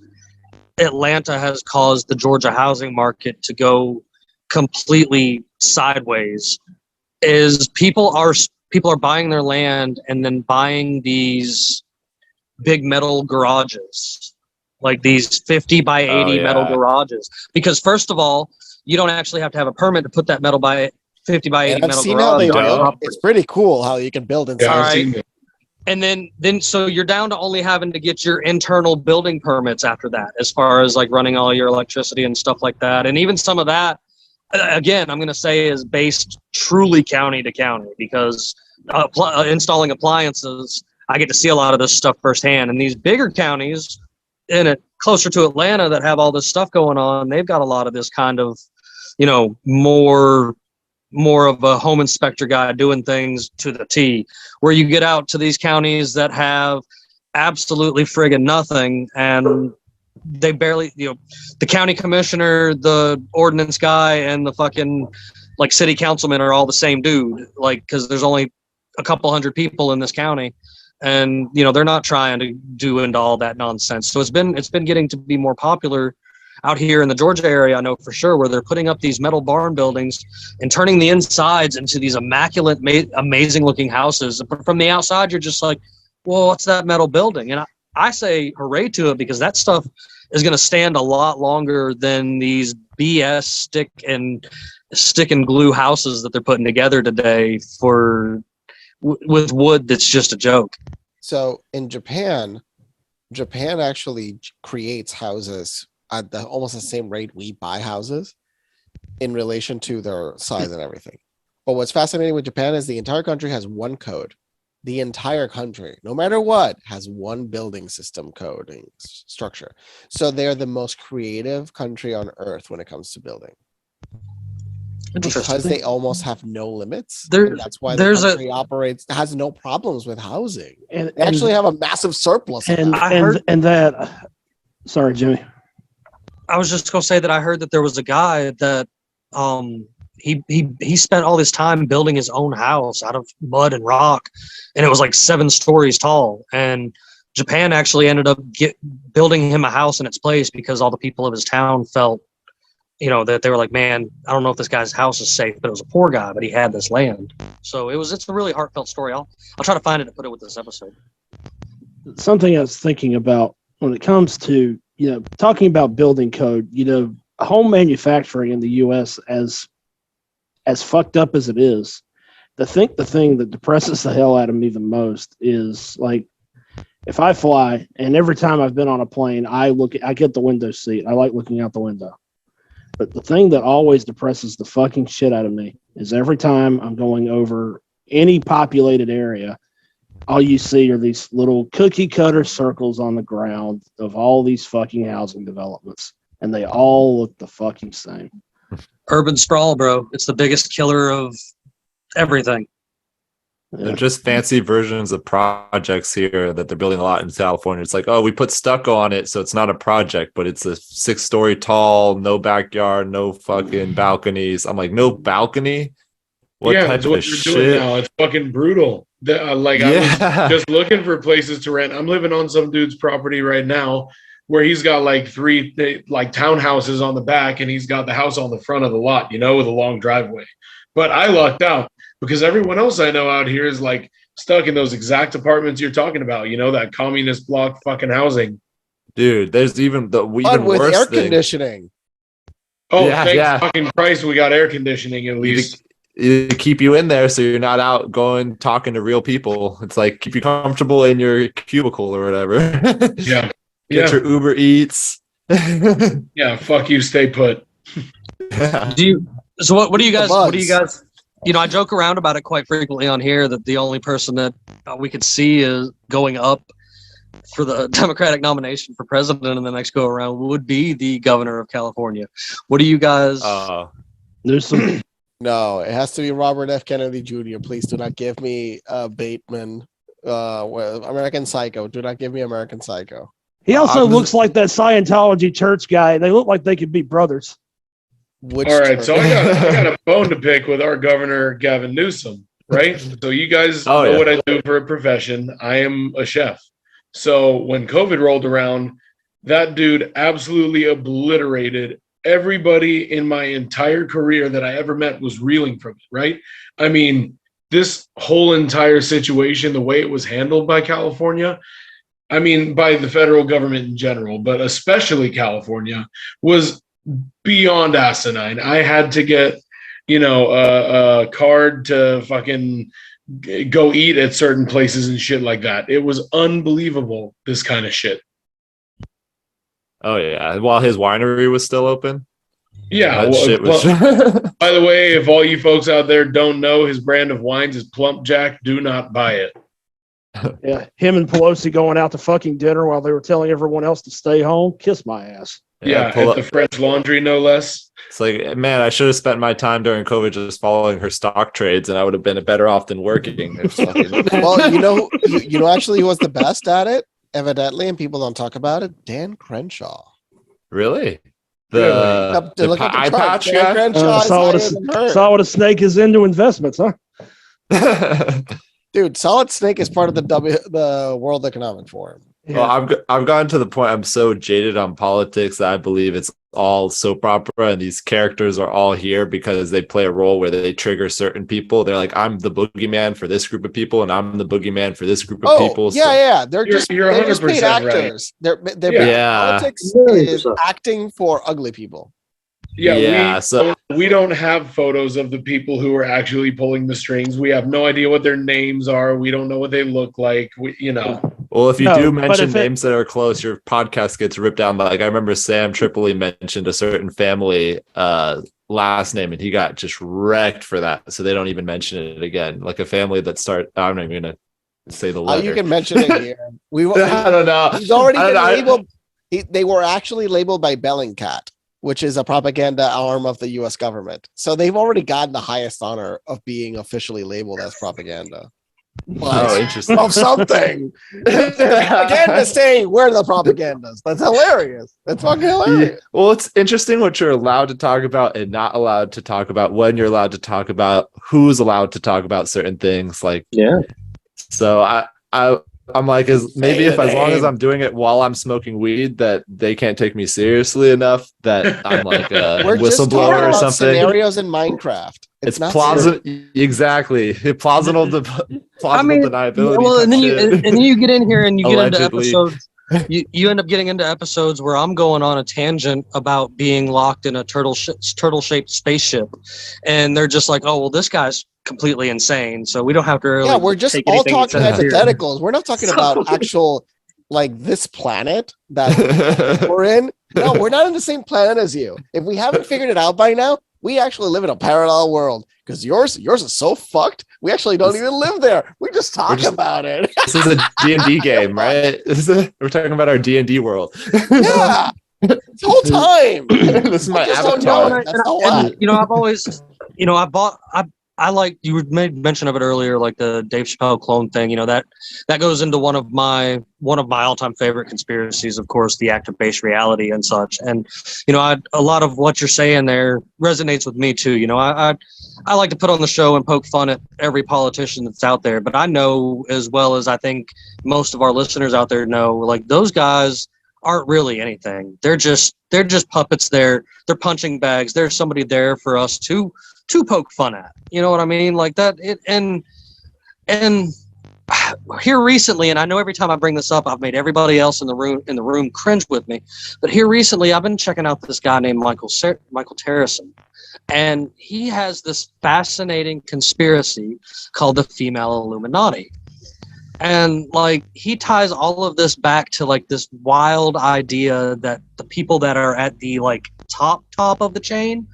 S4: Atlanta has caused the Georgia housing market to go completely sideways is people are buying their land and then buying these big metal garages, like these 50 by 80 metal garages. Because first of all, you don't actually have to have a permit to put that 50 by 80 metal garage.
S3: It's pretty cool how you can build inside.
S4: Right. And then so you're down to only having to get your internal building permits after that, as far as like running all your electricity and stuff like that. And even some of that, again, I'm going to say is based truly county to county, because installing appliances, I get to see a lot of this stuff firsthand. And these bigger counties closer to Atlanta that have all this stuff going on, they've got a lot of this kind of, more of a home inspector guy doing things to the T, where you get out to these counties that have absolutely friggin' nothing, and they barely, the county commissioner, the ordinance guy, and the fucking like city councilman are all the same dude, like, because there's only a couple hundred people in this county, and they're not trying to do into all that nonsense. So it's been getting to be more popular out here in the Georgia area, I know for sure, where they're putting up these metal barn buildings and turning the insides into these immaculate, amazing looking houses. But from the outside, you're just like, well, what's that metal building? And I say hooray to it, because that stuff is going to stand a lot longer than these BS stick and glue houses that they're putting together today with wood that's just a joke.
S3: So in Japan actually creates houses at almost the same rate we buy houses, in relation to their size and everything. But what's fascinating with Japan is the entire country has one code. The entire country, no matter what, has one building system coding structure. So they're the most creative country on earth when it comes to building. Because they almost have no limits. And that's why the country has no problems with housing. And they actually have a massive surplus.
S6: Sorry, Jimmy.
S4: I was just gonna say that I heard that there was a guy that he spent all this time building his own house out of mud and rock, and it was like 7 stories tall. And Japan actually ended up building him a house in its place because all the people of his town felt, that they were like, man, I don't know if this guy's house is safe, but it was a poor guy, but he had this land. So it's a really heartfelt story. I'll try to find it and put it with this episode.
S6: Something I was thinking about when it comes to, talking about building code, home manufacturing in the U.S. as fucked up as it is, the thing that depresses the hell out of me the most is like, if I fly and every time I've been on a plane, I get the window seat. I like looking out the window. But the thing that always depresses the fucking shit out of me is every time I'm going over any populated area, all you see are these little cookie cutter circles on the ground of all these fucking housing developments. And they all look the fucking same.
S4: Urban sprawl, bro. It's the biggest killer of everything.
S6: Yeah.
S2: They're just fancy versions of projects here that they're building a lot in California. It's like, oh, we put stucco on it, so it's not a project, but it's a 6-story tall, no backyard, no fucking balconies. I'm like, no balcony?
S5: What type of shit? Doing now. It's fucking brutal. I was just looking for places to rent. I'm living on some dude's property right now where he's got like 3 townhouses on the back, and he's got the house on the front of the lot, with a long driveway. But I lucked out because everyone else I know out here is like stuck in those exact apartments you're talking about, that communist block fucking housing.
S2: Dude, there's even with
S3: worse air conditioning.
S5: Oh, thanks fucking Christ, we got air conditioning at least.
S2: It keep you in there so you're not out going talking to real people. It's like keep you comfortable in your cubicle or whatever.
S5: Yeah.
S2: Get your Uber Eats.
S5: Yeah, fuck you, stay put.
S4: What do you guys I joke around about it quite frequently on here that the only person that we could see is going up for the Democratic nomination for president in the next go around would be the governor of California. What do you guys
S6: there's some
S3: No, it has to be Robert F. Kennedy Jr. Please do not give me Bateman, American Psycho. Do not give me American Psycho.
S6: He also looks like that Scientology church guy. They look like they could be brothers.
S5: All right, so I got a bone to pick with our governor, Gavin Newsom, right? So you guys know what I do for a profession. I am a chef. So when COVID rolled around, that dude absolutely obliterated everybody in my entire career that I ever met was reeling from it, right? I mean, this whole entire situation, the way it was handled by California, I mean, by the federal government in general, but especially California, was beyond asinine. I had to get, a card to fucking go eat at certain places and shit like that. It was unbelievable, this kind of shit.
S2: Oh, yeah. While his winery was still open?
S5: Yeah. By the way, if all you folks out there don't know, his brand of wines is Plump Jack. Do not buy it.
S6: Yeah, him and Pelosi going out to fucking dinner while they were telling everyone else to stay home. Kiss my ass.
S5: Yeah, at the French Laundry, no less.
S2: It's like, man, I should have spent my time during COVID just following her stock trades, and I would have been better off than working.
S3: Well, actually, who was the best at it, evidently, and people don't talk about it? Dan Crenshaw.
S2: Really?
S3: The eye patch guy?
S6: Saw what a snake is into investments, huh?
S3: Dude, Solid Snake is part of the World Economic Forum.
S2: Yeah. Well, I've gotten to the point I'm so jaded on politics that I believe it's all soap opera, and these characters are all here because they play a role where they trigger certain people. They're like, I'm the boogeyman for this group of people, and I'm the boogeyman for this group of people.
S3: Yeah. They're just paid actors.
S5: Right.
S3: Politics is acting for ugly people.
S5: So we don't have photos of the people who are actually pulling the strings. We have no idea what their names are. We don't know what they look like.
S2: Well, if you do mention names that are close, your podcast gets ripped down. Like I remember Sam Tripoli mentioned a certain family last name, and he got just wrecked for that. So they don't even mention it again. Like a family that I'm not even gonna say the letter.
S3: You can mention it here.
S2: I don't know.
S3: He's already been labeled. They were actually labeled by Bellingcat, which is a propaganda arm of the U.S. government. So they've already gotten the highest honor of being officially labeled as propaganda.
S2: Oh, interesting.
S3: Of something. Propaganda saying we're the propagandas. That's hilarious. That's fucking hilarious.
S2: Yeah. Well, it's interesting what you're allowed to talk about and not allowed to talk about, when you're allowed to talk about, who's allowed to talk about certain things. Like,
S4: Yeah.
S2: So I'm like, as long as I'm doing it while I'm smoking weed, that they can't take me seriously enough that I'm like a whistleblower or something.
S3: Scenarios in Minecraft.
S2: It's plausible. Exactly. Plausible deniability.
S4: Well, and then you get in here and you get into episodes. You end up getting into episodes where I'm going on a tangent about being locked in a turtle-shaped spaceship, and they're just like, "Oh, well, this guy's completely insane." So we don't have to. Really
S3: we're just all talking hypotheticals. We're not talking about actual, like, this planet that we're in. No, we're not in the same planet as you. If we haven't figured it out by now, we actually live in a parallel world, because yours is so fucked. We actually don't even live there. We just talk about it.
S2: This is a D&D game, right? We're talking about our D&D world.
S3: Yeah, the whole time.
S2: This is my avatar.
S4: I've always, I like, you made mention of it earlier, like the Dave Chappelle clone thing. That goes into one of my all-time favorite conspiracies, of course, the active-based reality and such. And a lot of what you're saying there resonates with me too. I like to put on the show and poke fun at every politician that's out there, but I know, as well as I think most of our listeners out there know, like, those guys aren't really anything. They're just puppets. They're punching bags. There's somebody there for us to poke fun at. You know what I mean? Like that. And here recently, and I know every time I bring this up, I've made everybody else in the room cringe with me. But here recently, I've been checking out this guy named Michael Terrison, and he has this fascinating conspiracy called the Female Illuminati. And like, he ties all of this back to like this wild idea that the people that are at the like top of the chain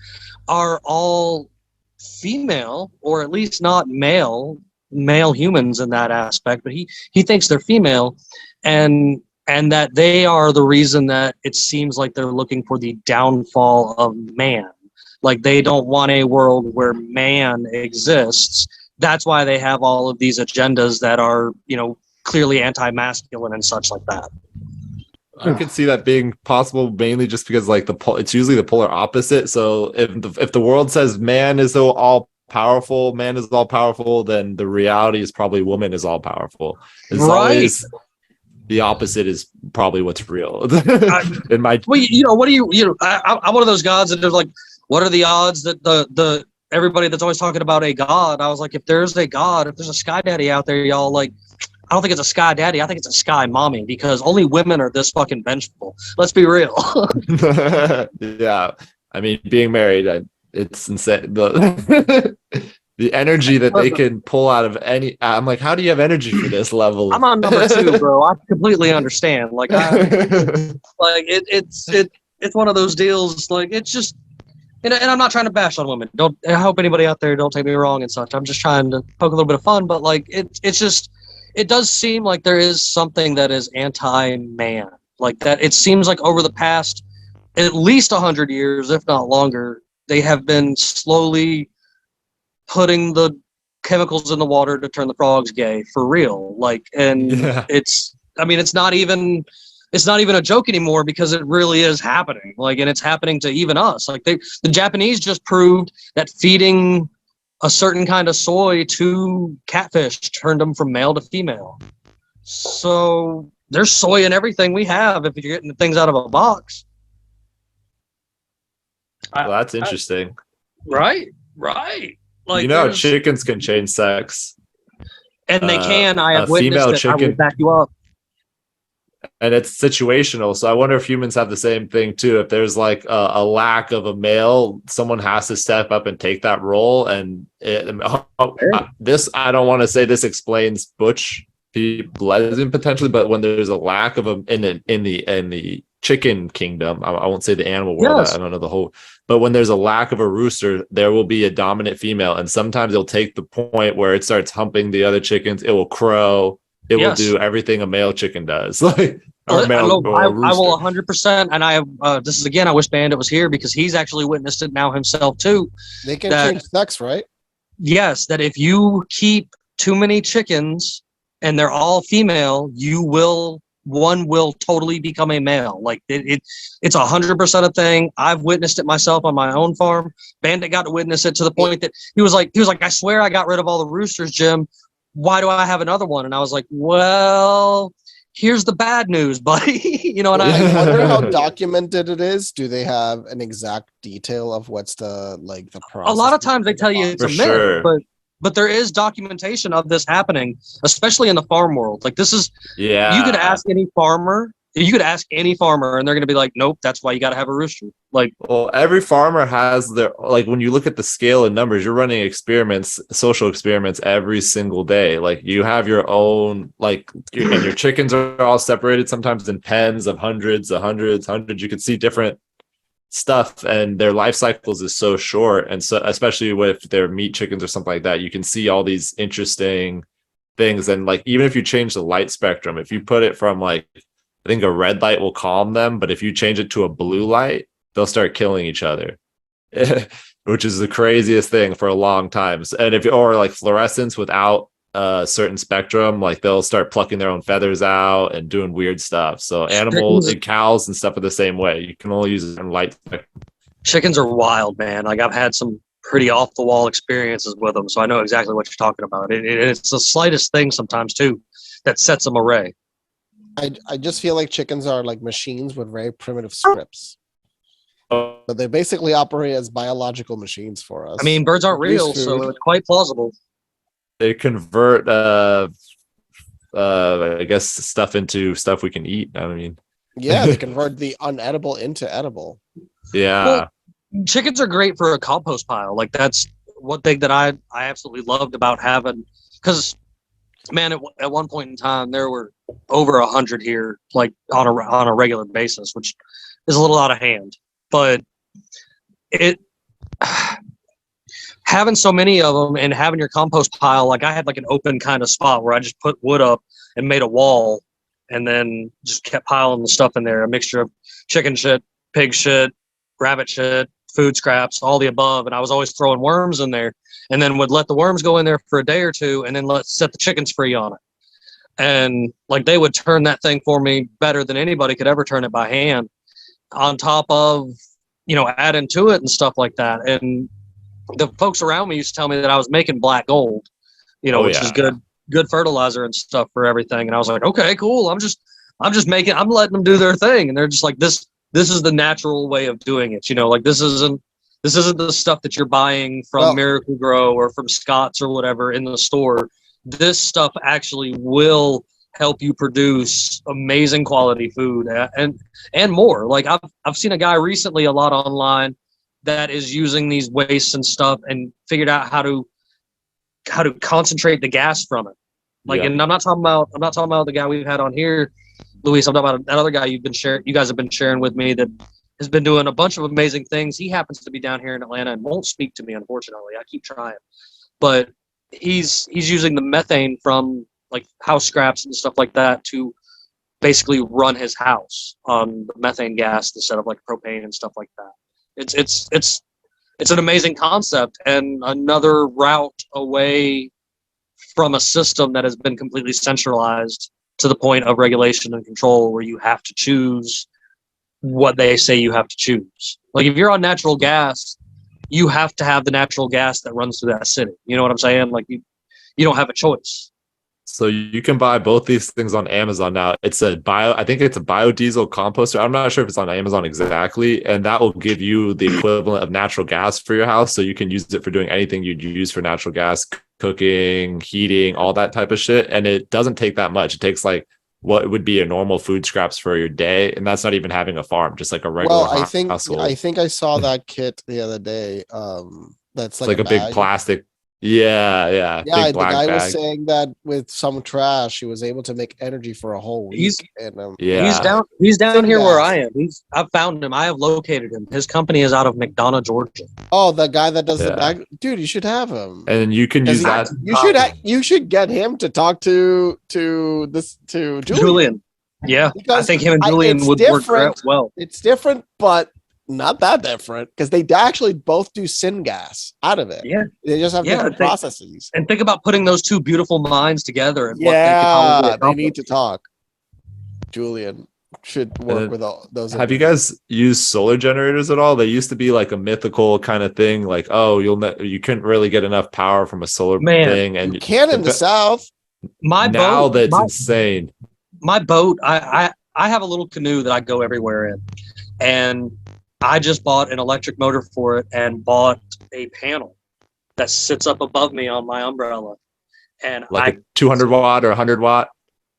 S4: are all female, or at least not male humans in that aspect, but he thinks they're female, and that they are the reason that it seems like they're looking for the downfall of man. Like, they don't want a world where man exists. That's why they have all of these agendas that are, clearly anti-masculine and such like that.
S2: I could see that being possible, mainly just because like it's usually the polar opposite. So if the world says man is all powerful, then the reality is probably woman is all powerful. It's always the opposite is probably what's real. I'm one of those gods that are like, what are the odds that the everybody that's always talking about a god? I was like, if there's a god, if there's a sky daddy out there, y'all, like, I don't think it's a sky daddy. I think it's a sky mommy, because only women are this fucking vengeful. Let's be real. Yeah. I mean, being married, it's insane. The energy that they can pull out of any, I'm like, how do you have energy for this level?
S4: I'm on number 2, bro. I completely understand. Like, it's one of those deals. Like, it's just, and I'm not trying to bash on women. I hope anybody out there don't take me wrong and such. I'm just trying to poke a little bit of fun, but like, it's just, it does seem like there is something that is anti-man, like that. It seems like over the past at least 100 years, if not longer, they have been slowly putting the chemicals in the water to turn the frogs gay, for real. Like, and it's not even a joke anymore, because it really is happening. Like, and it's happening to even us. Like, the Japanese just proved that feeding a certain kind of soy to catfish turned them from male to female. So there's soy in everything we have if you're getting the things out of a box.
S2: Well, that's interesting.
S4: Right. Like,
S2: chickens can change sex.
S4: And they can. I have witnessed
S2: female
S4: it.
S2: Chicken,
S4: I will back you up.
S2: And it's situational. So I wonder if humans have the same thing too. If there's like a lack of a male, someone has to step up and take that role. And this, I don't want to say this explains butch lesbian potentially, but when there's a lack of them in the chicken kingdom, I won't say the animal world. Yes. I don't know But when there's a lack of a rooster, there will be a dominant female. And sometimes it'll take the point where it starts humping the other chickens. It will crow. It will do everything a male chicken does. Like, or male,
S4: I will 100%. And I have, this is again, I wish Bandit was here because he's actually witnessed it now himself too.
S3: They can change sex, right?
S4: Yes. That if you keep too many chickens and they're all female, one will totally become a male. Like it's 100% a thing. I've witnessed it myself on my own farm. Bandit got to witness it to the point that he was like, I swear I got rid of all the roosters, Jim. Why do I have another one? And I was like, well, here's the bad news, buddy. You know, and
S3: I wonder how documented it is. Do they have an exact detail of what's the process?
S4: A lot of times they tell you it's a myth, but there is documentation of this happening, especially in the farm world. Like this is, you could ask any farmer, and they're going to be like, nope, that's why you got to have a rooster. Like,
S2: well, every farmer has their, like, when you look at the scale and numbers, you're running experiments, social experiments every single day. Like you have your own, like, and your chickens are all separated sometimes in pens of hundreds. You could see different stuff, and their life cycles is so short. And so, especially with their meat chickens or something like that, you can see all these interesting things. And like, even if you change the light spectrum, if you put it from like, I think a red light will calm them, but if you change it to a blue light, they'll start killing each other, which is the craziest thing for a long time. And or like fluorescence without a certain spectrum, like they'll start plucking their own feathers out and doing weird stuff. So animals and cows and stuff are the same way. You can only use a certain light spectrum.
S4: Chickens are wild, man. Like I've had some pretty off the wall experiences with them, so I know exactly what you're talking about. It's the slightest thing sometimes too that sets them array.
S3: I just feel like chickens are like machines with very primitive scripts. But they basically operate as biological machines for us.
S4: I mean, birds aren't real, so it's quite plausible.
S2: They convert, I guess, stuff into stuff we can eat. I mean,
S3: yeah, they convert the unedible into edible.
S2: Yeah.
S4: Well, chickens are great for a compost pile. Like that's one thing that I absolutely loved about having, because man, at one point in time there were over 100 here, like on a regular basis, which is a little out of hand. But having so many of them and having your compost pile, like I had like an open kind of spot where I just put wood up and made a wall, and then just kept piling the stuff in there, a mixture of chicken shit, pig shit, rabbit shit, food scraps, all the above. And I was always throwing worms in there, and then would let the worms go in there for a day or two, and then set the chickens free on it. And like they would turn that thing for me better than anybody could ever turn it by hand, on top of, adding to it and stuff like that. And the folks around me used to tell me that I was making black gold, which is good fertilizer and stuff for everything. And I was like, okay, cool. I'm letting them do their thing. And they're just like, this is the natural way of doing it. Like this isn't the stuff that you're buying from Miracle Grow or from Scott's or whatever in the store. This stuff actually will help you produce amazing quality food and more. Like I've seen a guy recently a lot online that is using these wastes and stuff and figured out how to concentrate the gas from it. Like, and I'm not talking about the guy we've had on here, Luis. I'm talking about that other guy you guys have been sharing with me that has been doing a bunch of amazing things. He happens to be down here in Atlanta and won't speak to me, unfortunately. I keep trying, but he's using the methane from like house scraps and stuff like that to basically run his house on the methane gas instead of like propane and stuff like that. It's an amazing concept and another route away from a system that has been completely centralized to the point of regulation and control where you have to choose what they say you have to choose. Like if you're on natural gas, you have to have the natural gas that runs through that city. You know what I'm saying? Like you don't have a choice.
S2: So you can buy both these things on Amazon now. I think it's a biodiesel composter. I'm not sure if it's on Amazon exactly. And that will give you the equivalent of natural gas for your house. So you can use it for doing anything you'd use for natural gas, cooking, heating, all that type of shit. And it doesn't take that much. It takes like what would be a normal food scraps for your day. And that's not even having a farm, just like a regular household.
S3: I think I saw that kit the other day. That's like
S2: a big plastic Yeah.
S3: Yeah,
S2: Big
S3: the
S2: black
S3: guy was
S2: bag.
S3: saying that with some trash, he was able to make energy for a whole week.
S4: He's-
S3: And
S2: Yeah.
S4: He's down here where
S3: Gas.
S4: I am. I've found him. I have located him. His company is out of McDonough, Georgia.
S3: Oh, the guy that does the
S2: Yeah.
S3: bag, dude, you should have him.
S2: And you can
S3: 'Cause
S2: use that.
S3: You should get him to talk to Julian.
S4: Julian. Yeah, I
S3: Because
S4: think him and Julian
S3: it's
S4: would work
S3: different.
S4: well.
S3: It's different, but not that different because they actually both do syngas out of it.
S4: Yeah.
S3: They just have
S4: Yeah,
S3: different processes.
S4: And think about putting those two beautiful minds together and what they could
S3: Yeah,
S4: probably
S3: they
S4: accomplish.
S3: need to talk. Julian should work
S2: then
S3: with all those.
S2: Have you guys used solar generators at all? They used to be like a mythical kind of thing. Like, oh, you couldn't really get enough power from a solar thing, and
S3: You can in the south.
S4: My
S2: now
S4: boat,
S2: that's
S4: my,
S2: insane.
S4: my boat, I have a little canoe that I go everywhere in, and I just bought an electric motor for it and bought a panel that sits up above me on my umbrella, and
S2: Like a 200 watt or 100 watt.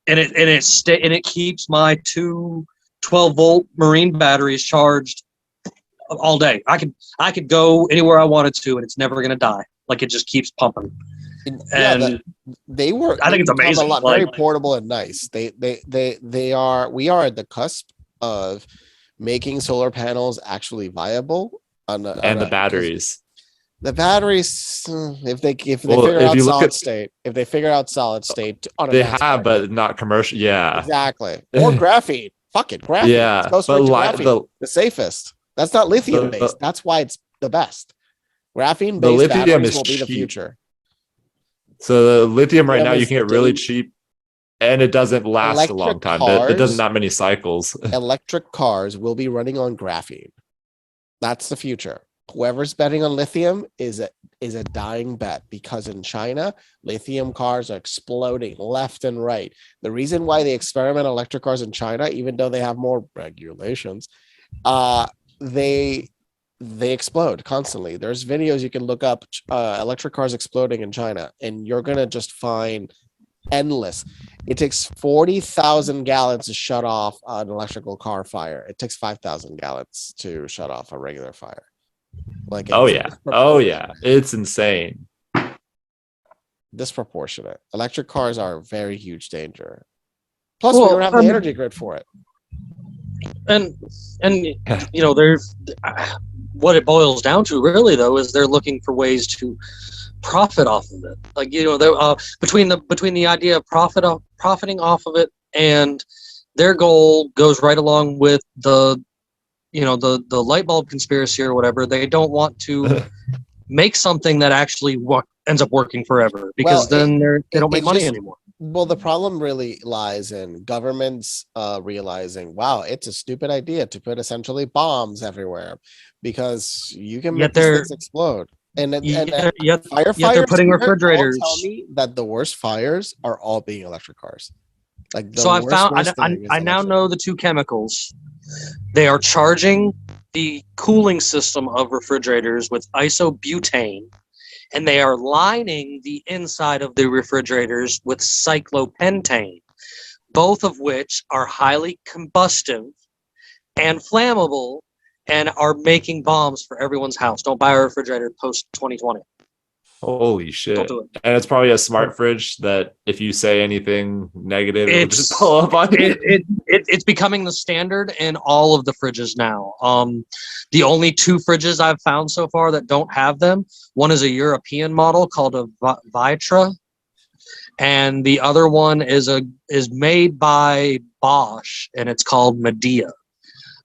S4: and it keeps my two 12-volt marine batteries charged all day. I could go anywhere I wanted to, and it's never going to die. Like, it just keeps pumping. And
S3: They were.
S4: I think it's amazing.
S3: A lot, very portable and nice. They are. We are at the cusp of making solar panels actually viable
S2: And the batteries.
S3: The batteries, if they figure out solid state, on a
S2: They
S3: mass
S2: have,
S3: market.
S2: but not commercial. Yeah,
S3: Exactly. Or graphene. Fuck it, graphene.
S2: yeah.
S3: Let's go straight to graphene.
S2: The
S3: The safest. That's not lithium
S2: The-
S3: based. That's why it's the best. Graphene
S2: The
S3: based
S2: lithium
S3: batteries
S2: is
S3: will be the
S2: cheap.
S3: future.
S2: so the lithium right
S3: Lithium
S2: now you
S3: is
S2: can get really
S3: dangerous.
S2: cheap, and it doesn't last a long
S3: Electric
S2: time. It doesn't
S3: cars-
S2: not many cycles.
S3: Electric cars will be running on graphene. That's the future. Whoever's betting on lithium is a dying bet because in China, lithium cars are exploding left and right. The reason why they experiment electric cars in China, even though they have more regulations, they explode constantly. There's videos you can look up, electric cars exploding in China, and you're gonna just find endless. It takes 40,000 gallons to shut off an electrical car fire. It takes 5,000 gallons to shut off a regular fire. Like,
S2: Oh
S3: it's
S2: yeah, it's insane.
S3: disproportionate. Electric cars are a very huge danger. Plus,
S4: Well,
S3: we don't have the energy grid for it.
S4: and you know, there's what it boils down to really though is they're looking for ways to profit off of it. Like, you know, they're between the idea of profiting off of it, and their goal goes right along with the light bulb conspiracy or whatever. They don't want to make something that actually ends up working forever, because then they don't make money anymore.
S3: Well, the problem really lies in governments realizing, wow, it's a stupid idea to put essentially bombs everywhere because you can make these things explode. And firefighters
S4: they're putting
S3: all
S4: refrigerators.
S3: tell me that the worst fires are all being electric cars. Like,
S4: So I now know the two chemicals. They are charging the cooling system of refrigerators with isobutane, and they are lining the inside of the refrigerators with cyclopentane, both of which are highly combustive and flammable and are making bombs for everyone's house. Don't buy a refrigerator post 2020.
S2: Holy shit.
S4: Don't do it.
S2: And it's probably a smart fridge that if you say anything negative, it'll just pull up on you.
S4: It's becoming the standard in all of the fridges now. The only two fridges I've found so far that don't have them, one is a European model called a Vitra, and the other one is made by Bosch, and it's called Medea.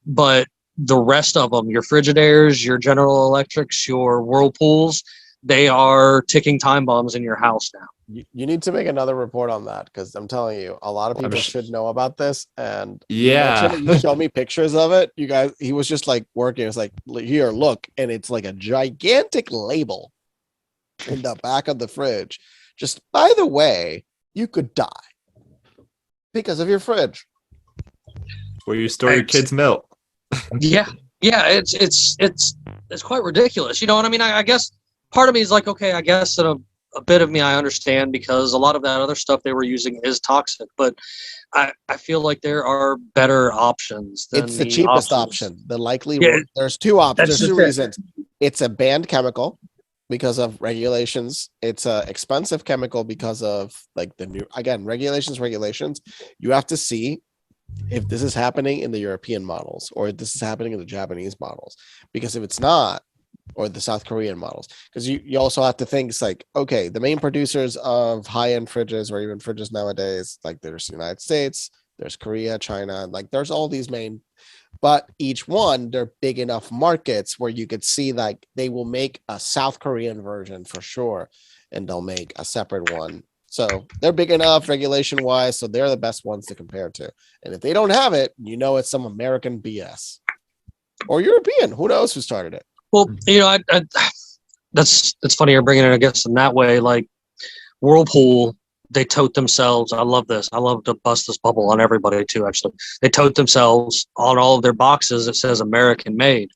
S4: But the rest of them, your Frigidairs, your General Electrics, your Whirlpools, they are ticking time bombs in your house now.
S3: You need to make another report on that, because I'm telling you, a lot of people should know about this. And
S2: Yeah,
S3: you show me pictures of it. You guys, he was just like working. It's like, here, look, and it's like a gigantic label in the back of the fridge. Just, by the way, you could die because of your fridge.
S2: where you store your kids' milk.
S4: Yeah, it's quite ridiculous. You know what I mean? I guess part of me is like, okay, I guess that a bit of me I understand, because a lot of that other stuff they were using is toxic, but I feel like there are better options than
S3: It's the cheapest option. The likely
S4: Yeah,
S3: there's two options.
S4: that's
S3: There's two
S4: just it.
S3: reasons. It's a banned chemical, because of regulations. It's a expensive chemical because of like the new, again, regulations. You have to see if this is happening in the European models or if this is happening in the Japanese models. Because if it's not, or the South Korean models, because you also have to think it's like, okay, the main producers of high-end fridges or even fridges nowadays, like there's the United States, there's Korea, China, like there's all these main, but each one, they're big enough markets where you could see like they will make a South Korean version for sure, and they'll make a separate one. So they're big enough regulation wise, so they're the best ones to compare to. And if they don't have it, you know it's some American BS or European. Who knows who started it?
S4: Well, that's funny you're bringing it, I guess, in that way. Like Whirlpool, they tote themselves. I love this. I love to bust this bubble on everybody too. Actually, they tote themselves on all of their boxes. It says American made,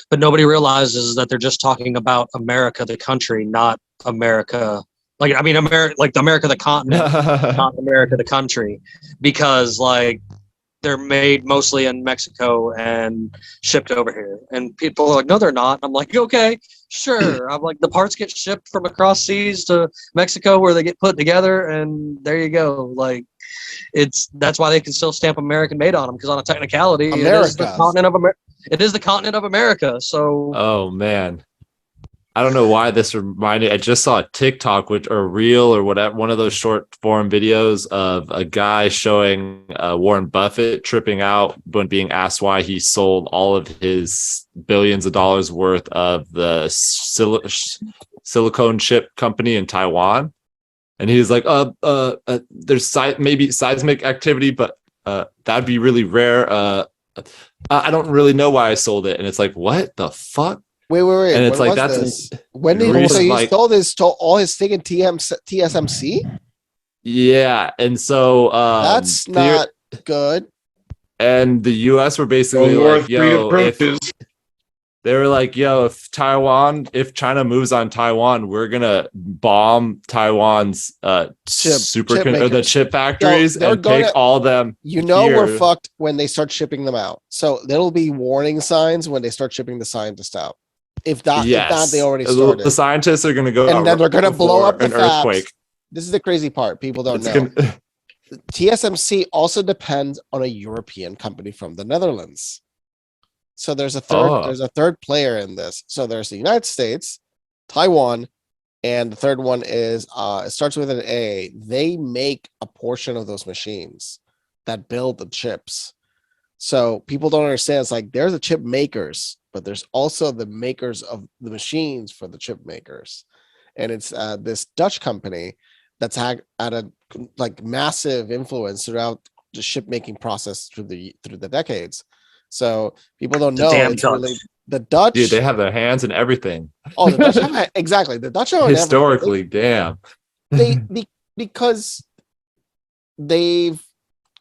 S4: but nobody realizes that they're just talking about America, the country, not America. Like, I mean, America, like the America, the continent, not America, the country, because like they're made mostly in Mexico and shipped over here. And people are like, no, they're not. I'm like, okay, sure. I'm like, the parts get shipped from across seas to Mexico where they get put together. And there you go. Like, that's why they can still stamp American made on them. Because on a technicality, it is the continent of America. It is the continent of America. So,
S2: oh man, I don't know why this reminded. I just saw a TikTok, or a reel or whatever, one of those short form videos of a guy showing Warren Buffett tripping out when being asked why he sold all of his billions of dollars worth of the silicone chip company in Taiwan, and he was like, there's maybe seismic activity, but that'd be really rare. I don't really know why I sold it, and it's like, what the fuck?
S3: Wait.
S2: And it's
S3: when
S2: like,
S3: was
S2: that's
S3: this? When did so he stole all his thing in TSMC?
S2: Yeah, and so
S3: that's not good.
S2: And the US were basically like, yo, they were like, yo, if China moves on Taiwan, we're gonna bomb Taiwan's the chip factories and take all them.
S3: We're fucked when they start shipping them out. So there'll be warning signs when they start shipping the scientists out. If not, they already started.
S2: The scientists are gonna go,
S3: and then they're gonna blow up the fabs.
S2: Earthquake.
S3: This is the crazy part. People don't know. TSMC also depends on a European company from the Netherlands. So there's a third player in this. So there's the United States, Taiwan, and the third one is it starts with an A. They make a portion of those machines that build the chips. So people don't understand. It's like there's the chip makers, but there's also the makers of the machines for the chip makers. And it's this Dutch company that's had a like massive influence throughout the ship making process through the decades. So people don't know it's really the Dutch.
S2: Dude, they have their hands in everything.
S3: Oh, the Dutch exactly. The Dutch are
S2: historically, damn.
S3: Because they've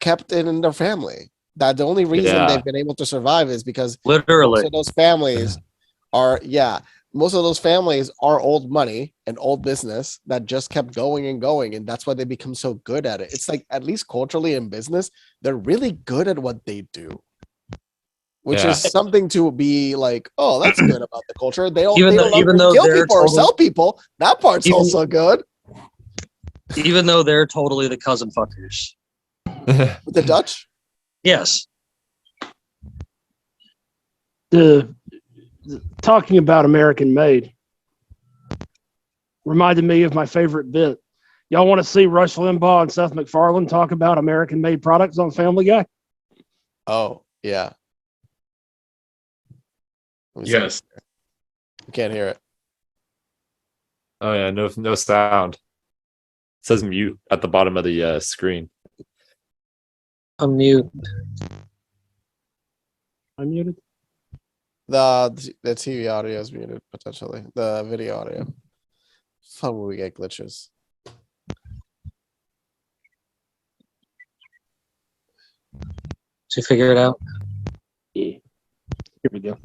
S3: kept it in their family. That the only reason they've been able to survive is because
S4: literally
S3: most of those families are old money and old business that just kept going and going, and that's why they become so good at it. It's like, at least culturally in business, they're really good at what they do, which is something to be like, oh, that's good about the culture. They don't kill people or sell people. That part's also good.
S4: Even though they're totally the cousin fuckers.
S3: With the Dutch?
S4: Yes.
S6: Talking about American made reminded me of my favorite bit. Y'all want to see Rush Limbaugh and Seth MacFarlane talk about American made products on Family Guy?
S3: Oh, yeah.
S5: Yes.
S3: You can't hear it.
S2: Oh yeah, no sound. It says mute at the bottom of the screen.
S4: Unmute.
S6: Unmuted?
S3: The TV audio is muted, potentially. The video audio. Fun when we get glitches.
S4: Did you figure it out?
S6: Yeah. Here we go.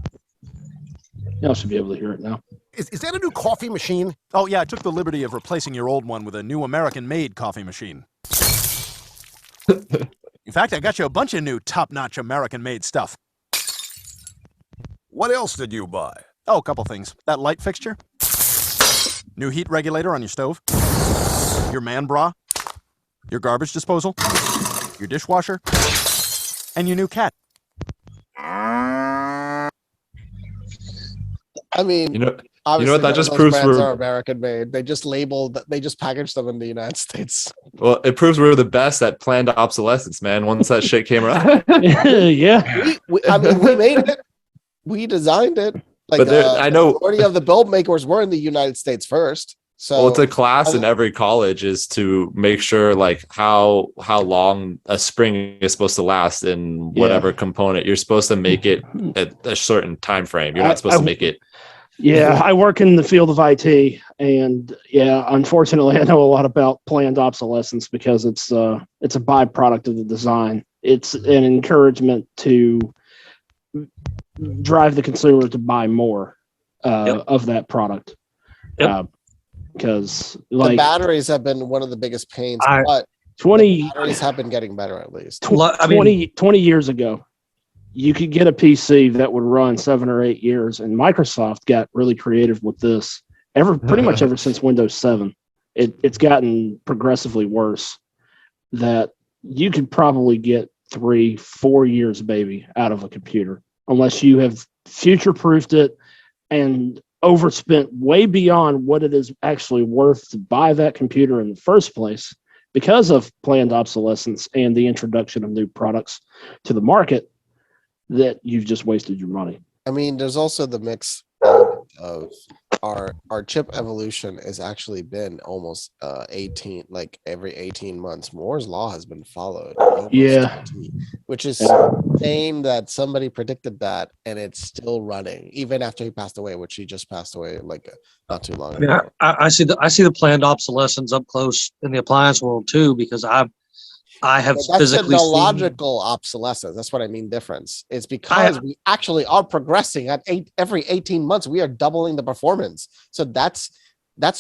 S6: Y'all should be able to hear it now.
S7: Is that a new coffee machine? Oh, yeah, I took the liberty of replacing your old one with a new American-made coffee machine. In fact, I got you a bunch of new top-notch American-made stuff. What else did you buy? Oh, a couple things. That light fixture. New heat regulator on your stove? Your man bra? Your garbage disposal? Your dishwasher? And your new cat?
S3: I mean,
S2: You know
S3: obviously
S2: what that
S3: none of
S2: just
S3: those
S2: proves
S3: brands
S2: we're
S3: are American made. They just packaged them in the United States.
S2: well, it proves we're the best at planned obsolescence, man. Once that shit came around.
S6: Yeah.
S3: I mean, we made it. We designed it. Like,
S2: But I
S3: the
S2: know
S3: majority of the build makers were in the United States first. So
S2: well, it's a class in every college is to make sure like how long a spring is supposed to last in whatever component. You're supposed to make it at a certain time frame. You're not supposed to make it.
S6: Yeah, I work in the field of IT, and yeah, unfortunately, I know a lot about planned obsolescence because it's a byproduct of the design. It's an encouragement to drive the consumer to buy more of that product. Because
S3: the batteries have been one of the biggest pains, but
S6: 20
S3: batteries have been getting better at least.
S6: 20 years ago, you could get a PC that would run 7 or 8 years, and Microsoft got really creative with this. Pretty much ever since Windows 7, it's gotten progressively worse. That you could probably get 3-4 years, baby, out of a computer, unless you have future-proofed it and overspent way beyond what it is actually worth to buy that computer in the first place because of planned obsolescence and the introduction of new products to the market, that you've just wasted your money.
S3: I mean, there's also the mix of our chip evolution has actually been almost 18, like every 18 months. Moore's law has been followed.
S6: Yeah.
S3: Which is insane that somebody predicted that and it's still running even after he passed away, which he just passed away like not too long ago.
S4: Yeah, I see the planned obsolescence up close in the appliance world too, because I have
S3: But that's
S4: physically
S3: the
S4: seen.
S3: logical obsolescence. That's what I mean. Difference. It's because we actually are progressing at every 18 months. We are doubling the performance. So that's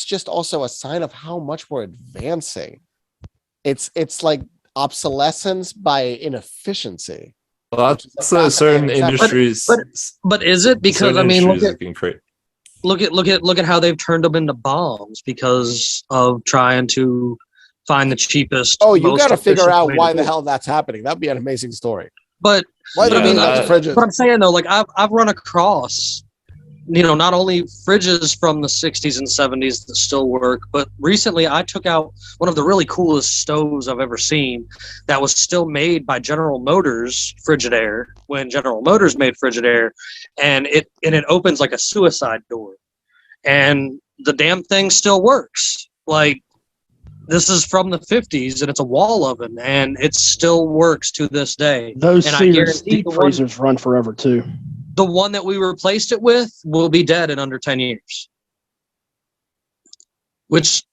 S3: just also a sign of how much we're advancing. It's like obsolescence by inefficiency.
S2: Well, that's certain industries.
S4: But is it? Because I mean, look at how they've turned them into bombs because of trying to find the cheapest.
S3: Oh, you got to figure out why the hell that's happening. That'd be an amazing story.
S4: But
S3: why do you mean that's fridges?
S4: But I'm saying though, like I've run across, not only fridges from the 60s and 70s that still work, but recently I took out one of the really coolest stoves I've ever seen that was still made by General Motors Frigidaire when General Motors made Frigidaire, and it opens like a suicide door, and the damn thing still works. Like, this is from the 50s and it's a wall oven and it still works to this day.
S6: Those
S4: and
S6: Sears deep freezers run forever too.
S4: The one that we replaced it with will be dead in under 10 years. Which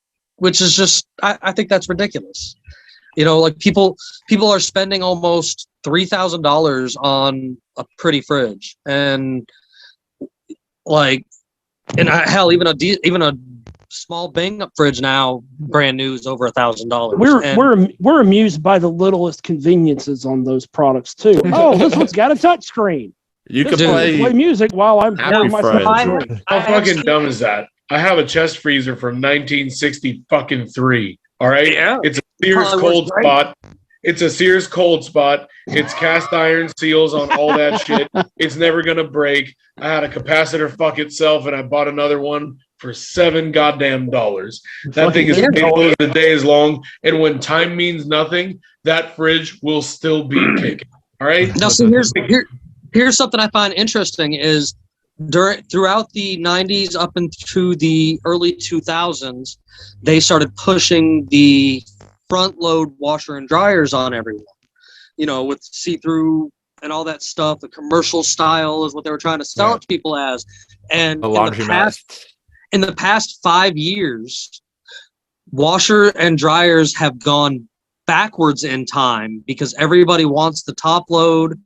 S4: is just, I think that's ridiculous. Like people are spending almost $3,000 on a pretty fridge, and hell, even a small bang up fridge now, brand new, is over $1,000.
S6: We're amused by the littlest conveniences on those products too. Oh, this one's got a touch screen.
S2: You can play
S6: music while I'm pouring myself a drink.
S5: How fucking dumb is that? I have a chest freezer from 1963. All right,
S4: yeah,
S5: it's a Sears cold spot. It's a Sears cold spot. It's cast iron seals on all that shit. It's never gonna break. I had a capacitor fuck itself, and I bought another one for $7 goddamn. That thing is capable as the day is long, and when time means nothing, that fridge will still be kicking. All right.
S4: Now, so here's something I find interesting is throughout the 90s up into the early 2000s, they started pushing the front load washer and dryers on everyone. With see-through and all that stuff. The commercial style is what they were trying to sell it to people as. And in the past 5 years, washer and dryers have gone backwards in time because everybody wants the top load,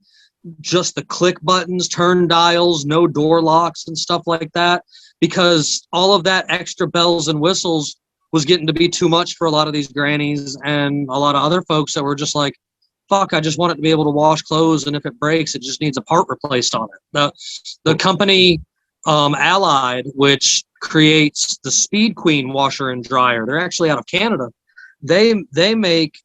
S4: just the click buttons, turn dials, no door locks and stuff like that, because all of that extra bells and whistles was getting to be too much for a lot of these grannies and a lot of other folks that were just like, fuck, I just want it to be able to wash clothes, and if it breaks, it just needs a part replaced on it. The company Allied, which creates the Speed Queen washer and dryer. They're actually out of Canada. They make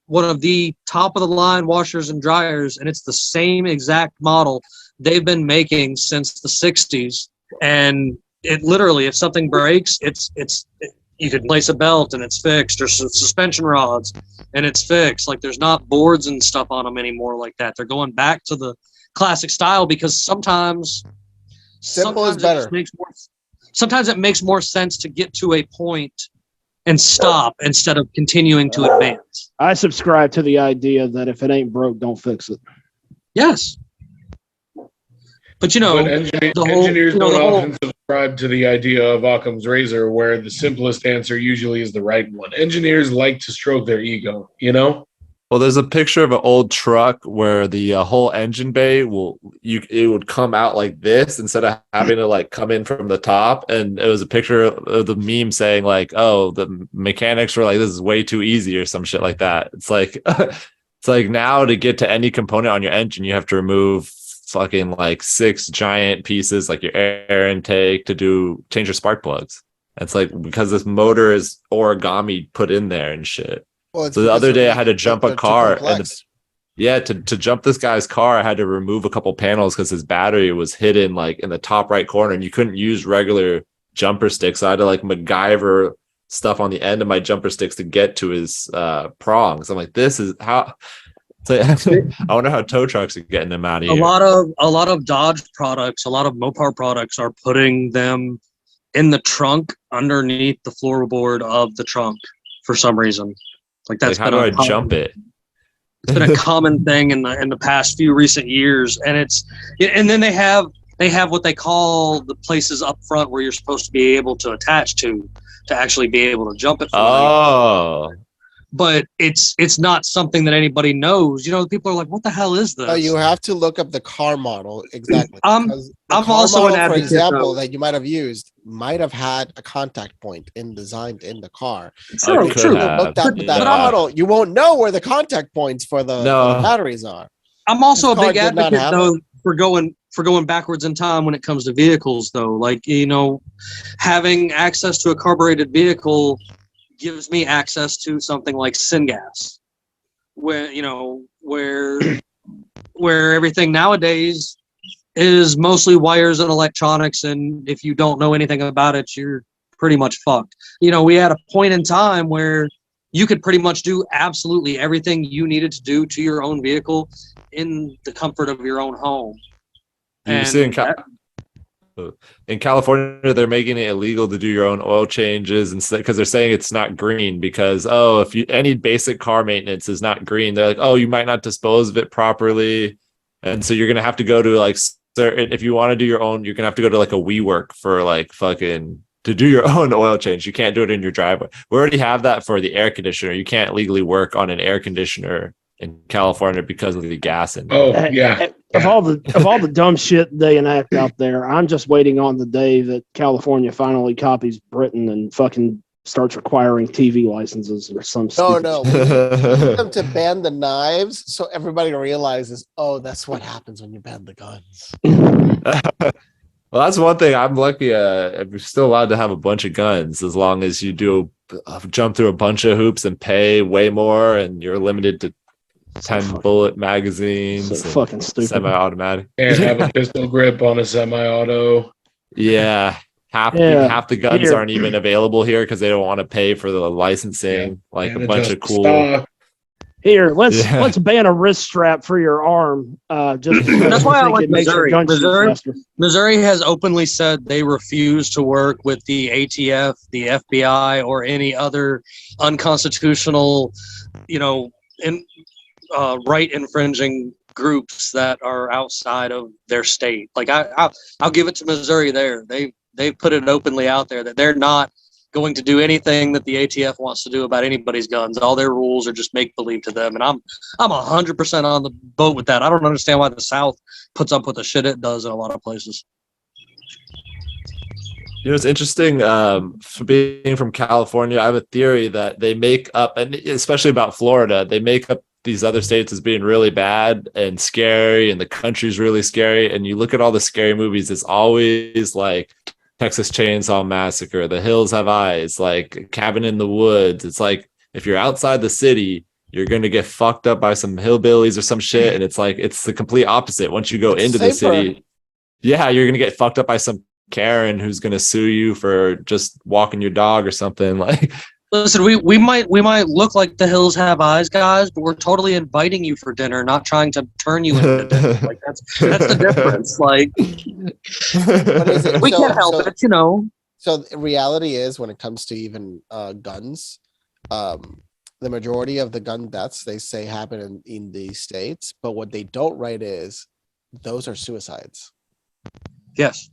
S4: one of the top of the line washers and dryers, and it's the same exact model they've been making since the 60s. And it literally, if something breaks, you could place a belt and it's fixed, or suspension rods and it's fixed. Like, there's not boards and stuff on them anymore like that. They're going back to the classic style because sometimes
S3: Simple is better.
S4: Sometimes it makes more sense to get to a point and stop instead of continuing to advance.
S6: I subscribe to the idea that if it ain't broke, don't fix it.
S4: Yes. But
S5: engineers don't often subscribe to the idea of Occam's razor, where the simplest answer usually is the right one. Engineers like to stroke their ego, you know?
S2: Well, there's a picture of an old truck where the whole engine bay it would come out like this instead of having to like come in from the top. And it was a picture of the meme saying like, "Oh, the mechanics were like, this is way too easy," or some shit like that. It's like it's like now to get to any component on your engine, you have to remove fucking like 6 giant pieces, like your air intake, to change your spark plugs. It's like because this motor is origami put in there and shit.
S3: Well,
S2: so the other day I had to jump a car, and to jump this guy's car, I had to remove a couple panels because his battery was hidden like in the top right corner, and you couldn't use regular jumper sticks. So I had to like MacGyver stuff on the end of my jumper sticks to get to his prongs. I'm like, this is how. So I wonder how tow trucks are getting them out of here.
S4: A lot of Dodge products, a lot of Mopar products are putting them in the trunk underneath the floorboard of the trunk for some reason. Like that's
S2: like, how do I jump it?
S4: It's been a common thing in the past few recent years, and then they have what they call the places up front where you're supposed to be able to attach to actually be able to jump it. But it's not something that anybody knows. People are like, "What the hell is this?"
S3: You have to look up the car model exactly.
S4: I'm also an advocate,
S3: for example,
S4: though,
S3: that you might have used might have had a contact point designed in the car.
S4: True.
S3: Looked at that model, you won't know where the contact points for the batteries are.
S4: I'm also a big advocate though for going backwards in time when it comes to vehicles, though. Like, having access to a carbureted vehicle gives me access to something like syngas, where everything nowadays is mostly wires and electronics, and if you don't know anything about it, you're pretty much fucked. We had a point in time where you could pretty much do absolutely everything you needed to do to your own vehicle in the comfort of your own home.
S2: You see in California, they're making it illegal to do your own oil changes, and because they're saying it's not green. Because any basic car maintenance is not green, they're like, you might not dispose of it properly, and so you're gonna have to go to like, if you want to do your own, you're gonna have to go to like a WeWork for like fucking to do your own oil change. You can't do it in your driveway. We already have that for the air conditioner. You can't legally work on an air conditioner in California because of the gas in
S5: there.
S6: Of all the dumb shit they enact out there, I'm just waiting on the day that California finally copies Britain and fucking starts requiring TV licenses or some.
S3: No, we need them to ban the knives so everybody realizes, that's what happens when you ban the guns.
S2: Well, that's one thing. I'm lucky. I'm still allowed to have a bunch of guns as long as you do jump through a bunch of hoops and pay way more, and you're limited to 10 bullet magazines.
S6: So fucking stupid.
S2: Semi-automatic.
S5: And have a pistol grip on a semi-auto.
S2: Yeah. Half the guns aren't even available here because they don't want to pay for the licensing. Like a bunch of cool.
S5: Stock.
S6: Here, let's ban a wrist strap for your arm.
S4: That's why I like Missouri. Missouri has openly said they refuse to work with the ATF, the FBI, or any other unconstitutional, right infringing groups that are outside of their state. Like I'll give it to Missouri there. They've put it openly out there that they're not going to do anything that the ATF wants to do about anybody's guns. All their rules are just make believe to them, and I'm 100% on the boat with that. I don't understand why the South puts up with the shit it does in a lot of places.
S2: It's interesting. For being from California, I have a theory that they make up, and especially about Florida, they make up these other states as being really bad and scary, and the country's really scary. And you look at all the scary movies, it's always like Texas Chainsaw Massacre, The Hills Have Eyes, like Cabin in the Woods. It's like if you're outside the city, you're gonna get fucked up by some hillbillies or some shit, and it's like it's the complete opposite. Once you go into the city, yeah, you're gonna get fucked up by some Karen who's gonna sue you for just walking your dog or something. Like,
S4: listen, we might look like The Hills Have Eyes guys, but we're totally inviting you for dinner, not trying to turn you into dinner. Like that's the difference. Like,
S3: What is it?
S4: we can't help it, you know.
S3: So the reality is, when it comes to even guns, the majority of the gun deaths they say happen in the States, but what they don't write is those are suicides.
S4: Yes.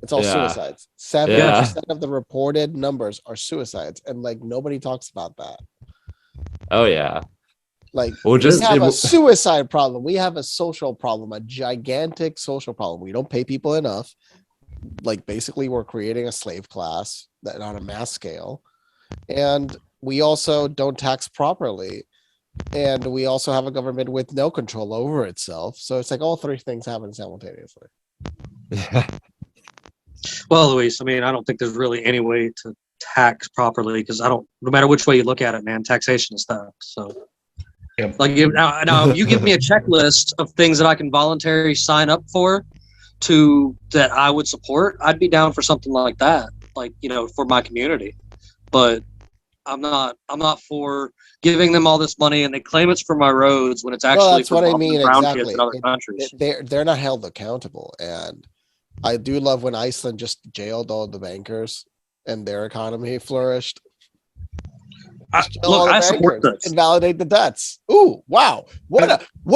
S3: It's all
S2: Yeah.
S3: suicides. 70% of the reported numbers are suicides, and like nobody talks about that.
S2: oh yeah.
S3: Like,
S2: Well, just
S3: we have a suicide problem. We have a social problem, a gigantic social problem. We don't pay people enough. Like, basically, we're creating a slave class that on a mass scale, and we also don't tax properly, and we also have a government with no control over itself. So it's like all three things happen simultaneously.
S2: yeah.
S4: Well, Luis, I mean, I don't think there's really any way to tax properly because no matter which way you look at it, man, taxation is theft. So,
S5: Yep.
S4: like, now if you give me a checklist of things that I can voluntarily sign up for that I would support, I'd be down for something like that, like, you know, for my community. But I'm not for giving them all this money and they claim it's for my roads when it's actually
S3: That's
S4: for
S3: what I
S4: bums and
S3: mean,
S4: brown
S3: exactly.
S4: kids in other countries.
S3: They're not held accountable, and I do love when Iceland just jailed all the bankers and their economy flourished. Just jail all the
S4: I support
S3: bankers,
S4: this.
S3: invalidate the debts. Ooh, wow! What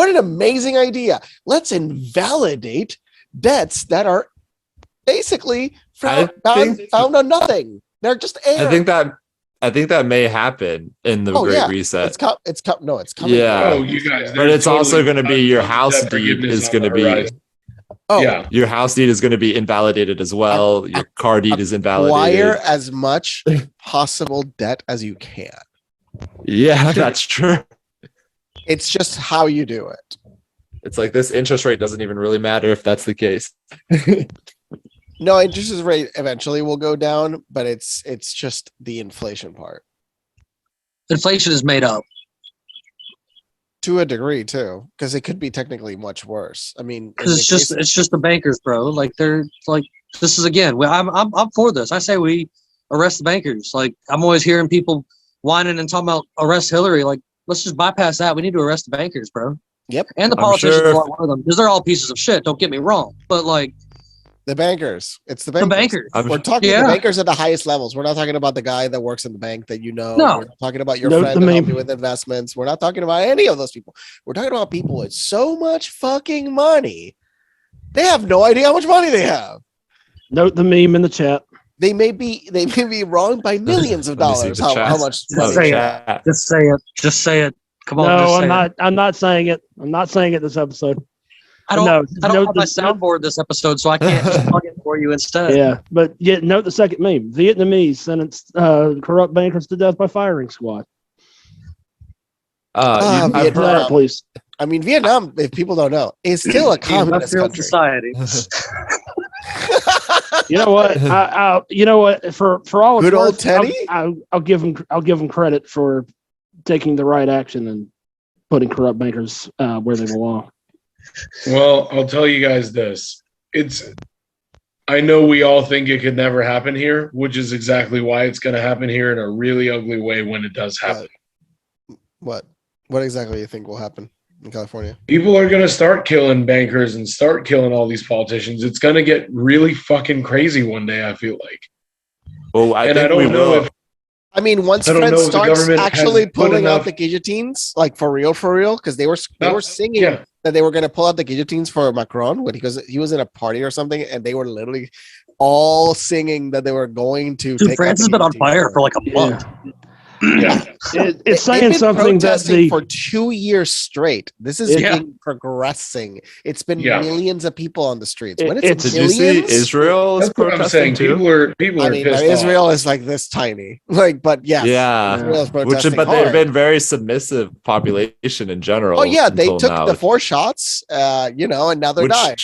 S3: an amazing idea! Let's invalidate debts that are basically found on nothing. They're just air.
S2: I think that may happen in the Great Reset.
S3: It's coming.
S2: Yeah.
S5: Oh, you guys.
S2: But it's also going to be your
S5: tons of
S2: house
S5: debt
S2: deed
S5: forgiveness
S2: is
S5: on
S2: going to
S5: the
S2: be
S5: horizon.
S3: Oh,
S5: Yeah.
S2: your house deed is going to be invalidated as well. Your car deed is invalidated.
S3: acquire as much possible debt as you can.
S2: Yeah, that's true.
S3: It's just how you do it.
S2: It's like this interest rate doesn't even really matter if that's the case.
S3: No, interest rate eventually will go down, but it's just the inflation part
S4: Inflation is made up.
S3: to a degree too, because it could be technically much worse. I mean,
S4: Because it's just the bankers, bro. Like they're like, this is again. I'm for this. I say we arrest the bankers. Like I'm always hearing people whining and talking about arrest Hillary. Like let's just bypass that. We need to arrest the bankers, bro.
S3: Yep.
S4: And the
S2: I'm
S4: politicians
S2: sure
S4: are one of them because they're all pieces of shit. Don't get me wrong, but like
S3: the bankers. It's the
S4: the
S3: bankers.
S4: bankers.
S3: We're talking
S4: Yeah.
S3: the bankers at the highest levels. We're not talking about the guy that works in the bank that you know.
S4: No.
S3: We're not talking about your
S6: Note
S3: friend
S6: the
S3: that helped
S6: meme.
S3: you with investments. We're not talking about any of those people. We're talking about people with so much fucking money. They have no idea how much money they have.
S6: Note the meme in the chat.
S3: They may be wrong by millions of
S2: Let me see
S3: dollars.
S2: the
S3: How
S2: chat.
S3: much
S4: Just
S3: money?
S4: say it.
S2: Chat.
S4: Just say it. Just say it. Come on.
S6: No,
S4: just say
S6: I'm
S4: it.
S6: not. I'm not saying it. I'm not saying it this episode.
S4: I don't
S6: No,
S4: have
S6: note
S4: my
S6: the-
S4: soundboard this episode, so I can't just plug it for you instead.
S6: Yeah, but note the second meme. Vietnamese sentenced corrupt bankers to death by firing squad.
S2: I've
S3: Vietnam.
S2: heard,
S6: That, please.
S3: I mean, Vietnam, if people don't know, is still a communist
S4: Industrial
S3: country.
S4: society.
S6: You know what? You know what? For all it's
S3: Good old
S6: worth,
S3: Teddy?
S6: I'll give them credit for taking the right action and putting corrupt bankers where they belong.
S5: Well, I'll tell you guys this. I know we all think it could never happen here, which is exactly why it's going to happen here in a really ugly way when it does happen.
S3: What exactly do you think will happen in California?
S5: People are going to start killing bankers and start killing all these politicians. It's going to get really fucking crazy one day, I feel like.
S2: well, I think we will.
S3: I mean, once
S5: I don't
S3: France
S5: know if the
S3: starts
S5: government
S3: actually
S5: has put
S3: pulling out
S5: enough-
S3: the guillotines, like for real, because they were singing
S5: Yeah.
S3: that they were going to pull out the guillotines for Macron because he was in a party or something, and they were literally all singing that they were going to.
S4: Dude,
S3: take
S4: France
S3: out
S4: has
S3: the
S4: been on
S3: guillotines
S4: fire for like a month.
S5: Yeah.
S6: It's
S3: They've
S6: saying
S3: been
S6: something that
S3: protesting for 2 years straight. This is
S4: Yeah.
S3: been progressing. It's been
S5: Yeah.
S3: millions of people on the streets.
S6: It-
S3: When
S6: it's-
S3: it's
S2: Did you see
S3: millions,
S2: Israel is
S5: That's what I'm
S2: protesting
S5: saying.
S2: too?
S5: People
S3: I
S5: are
S3: mean,
S5: pissed
S3: Israel is like this tiny. Like, but yes,
S2: Yeah.
S3: Israel is protesting
S2: But
S3: hard.
S2: they've been very submissive population in general.
S3: Oh yeah, they
S2: until
S3: took
S2: now.
S3: the 4 shots, and now they're dying.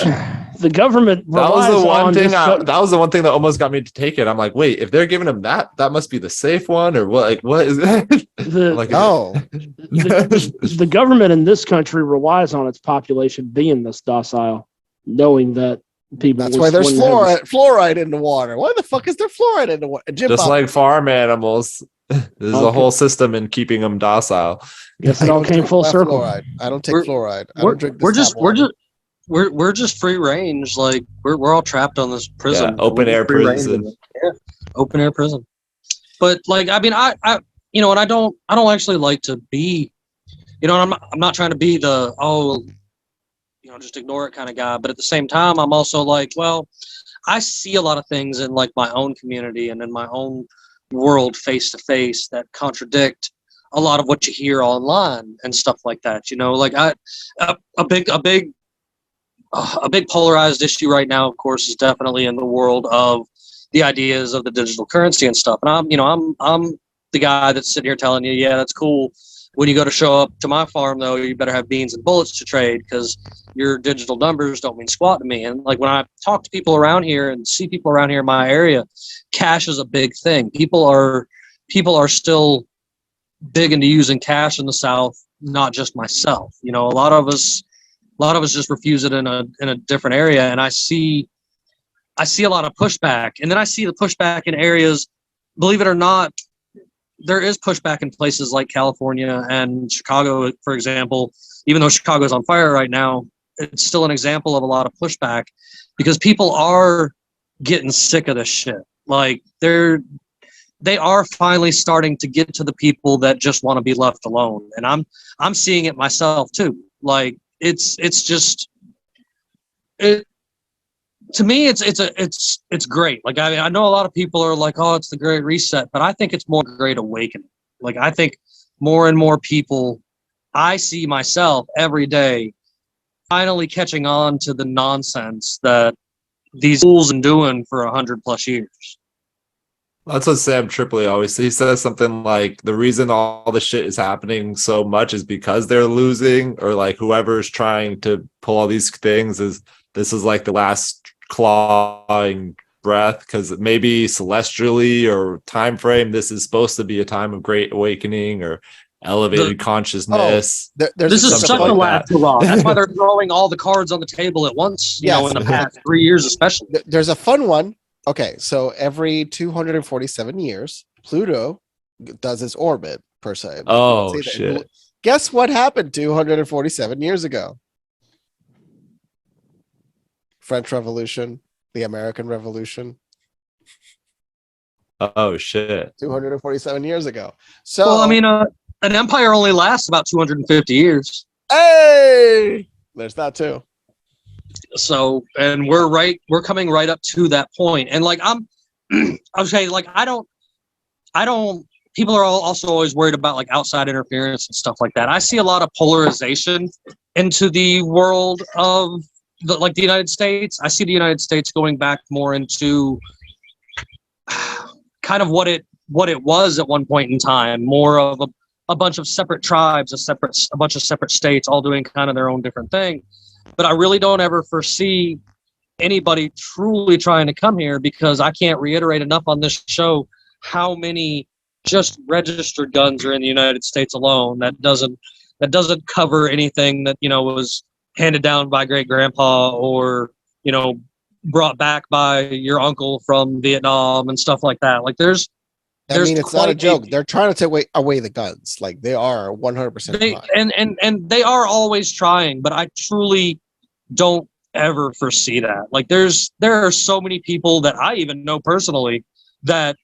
S6: the government
S2: That was
S6: relies
S2: the one
S6: on
S2: thing.
S6: this
S2: That was the one thing that almost got me to take it. I'm like, wait, if they're giving him that, that must be the safe one, or what? Like, what is that?
S6: the,
S2: like,
S3: No,
S6: the government in this country relies on its population being this docile, knowing that people.
S3: that's why there's fluoride in the water. Why the fuck is there fluoride in the water?
S2: just like farm animals, there's a whole system in keeping them docile.
S6: Guess it all came full circle.
S3: Fluoride. I don't take fluoride. I don't drink this
S4: we're just free range. Like we're all trapped on this prison.
S2: Yeah, open air prison.
S4: Yeah, open air prison. But like, I mean, I you know, and I don't actually like to be, you know, I'm not trying to be the you know, just ignore it kind of guy. But at the same time, I'm also like, well, I see a lot of things in like my own community and in my own world face to face that contradict a lot of what you hear online and stuff like that. You know, like a big polarized issue right now, of course, is definitely in the world of the ideas of the digital currency and stuff. And I'm the guy that's sitting here telling you, yeah, that's cool. When you go to show up to my farm, though, you better have beans and bullets to trade because your digital numbers don't mean squat to me. And like when I talk to people around here and see people around here in my area, cash is a big thing. People are still big into using cash in the South, not just myself. You know, a lot of us just refuse it in a different area. And I see a lot of pushback. And then I see the pushback in areas, believe it or not, there is pushback in places like California and Chicago, for example. Even though Chicago is on fire right now, it's still an example of a lot of pushback because people are getting sick of this shit. Like they are finally starting to get to the people that just want to be left alone. And I'm seeing it myself too. Like it's just to me, it's great. Like I know a lot of people are like, oh, it's the Great Reset, but I think it's more Great Awakening. Like I think more and more people, I see myself every day, finally catching on to the nonsense that these fools been doing for 100+ years.
S2: That's what Sam Tripoli always says. He says something like the reason all the shit is happening so much is because they're losing, or like whoever's trying to pull all these things is like the last clawing breath, because maybe celestially or time frame this is supposed to be a time of great awakening or elevated consciousness.
S4: This is such a last hurrah. That's why they're throwing all the cards on the table at once, you know, in the past 3 years especially.
S3: There's a fun one. Okay, so every 247 years, Pluto does its orbit, per se.
S2: Oh, shit.
S3: Guess what happened 247 years ago? French Revolution, the American Revolution.
S2: Oh, shit.
S3: 247 years ago. So,
S4: well, I mean, an empire only lasts about 250 years.
S3: Hey! There's that too.
S4: So, and we're coming right up to that point. And like, I was saying, like, I don't, people are also always worried about like outside interference and stuff like that. I see a lot of polarization into the world of the United States. I see the United States going back more into kind of what it was at one point in time, more of a bunch of separate tribes, a bunch of separate states, all doing kind of their own different thing. But I really don't ever foresee anybody truly trying to come here, because I can't reiterate enough on this show how many just registered guns are in the United States alone. That doesn't cover anything that, you know, was handed down by great grandpa or, you know, brought back by your uncle from Vietnam and stuff like that. Like there's
S3: I mean, it's not a joke. They're trying to take away the guns. Like they are 100%.
S4: And they are always trying, but I truly don't ever foresee that. Like there are so many people that I even know personally that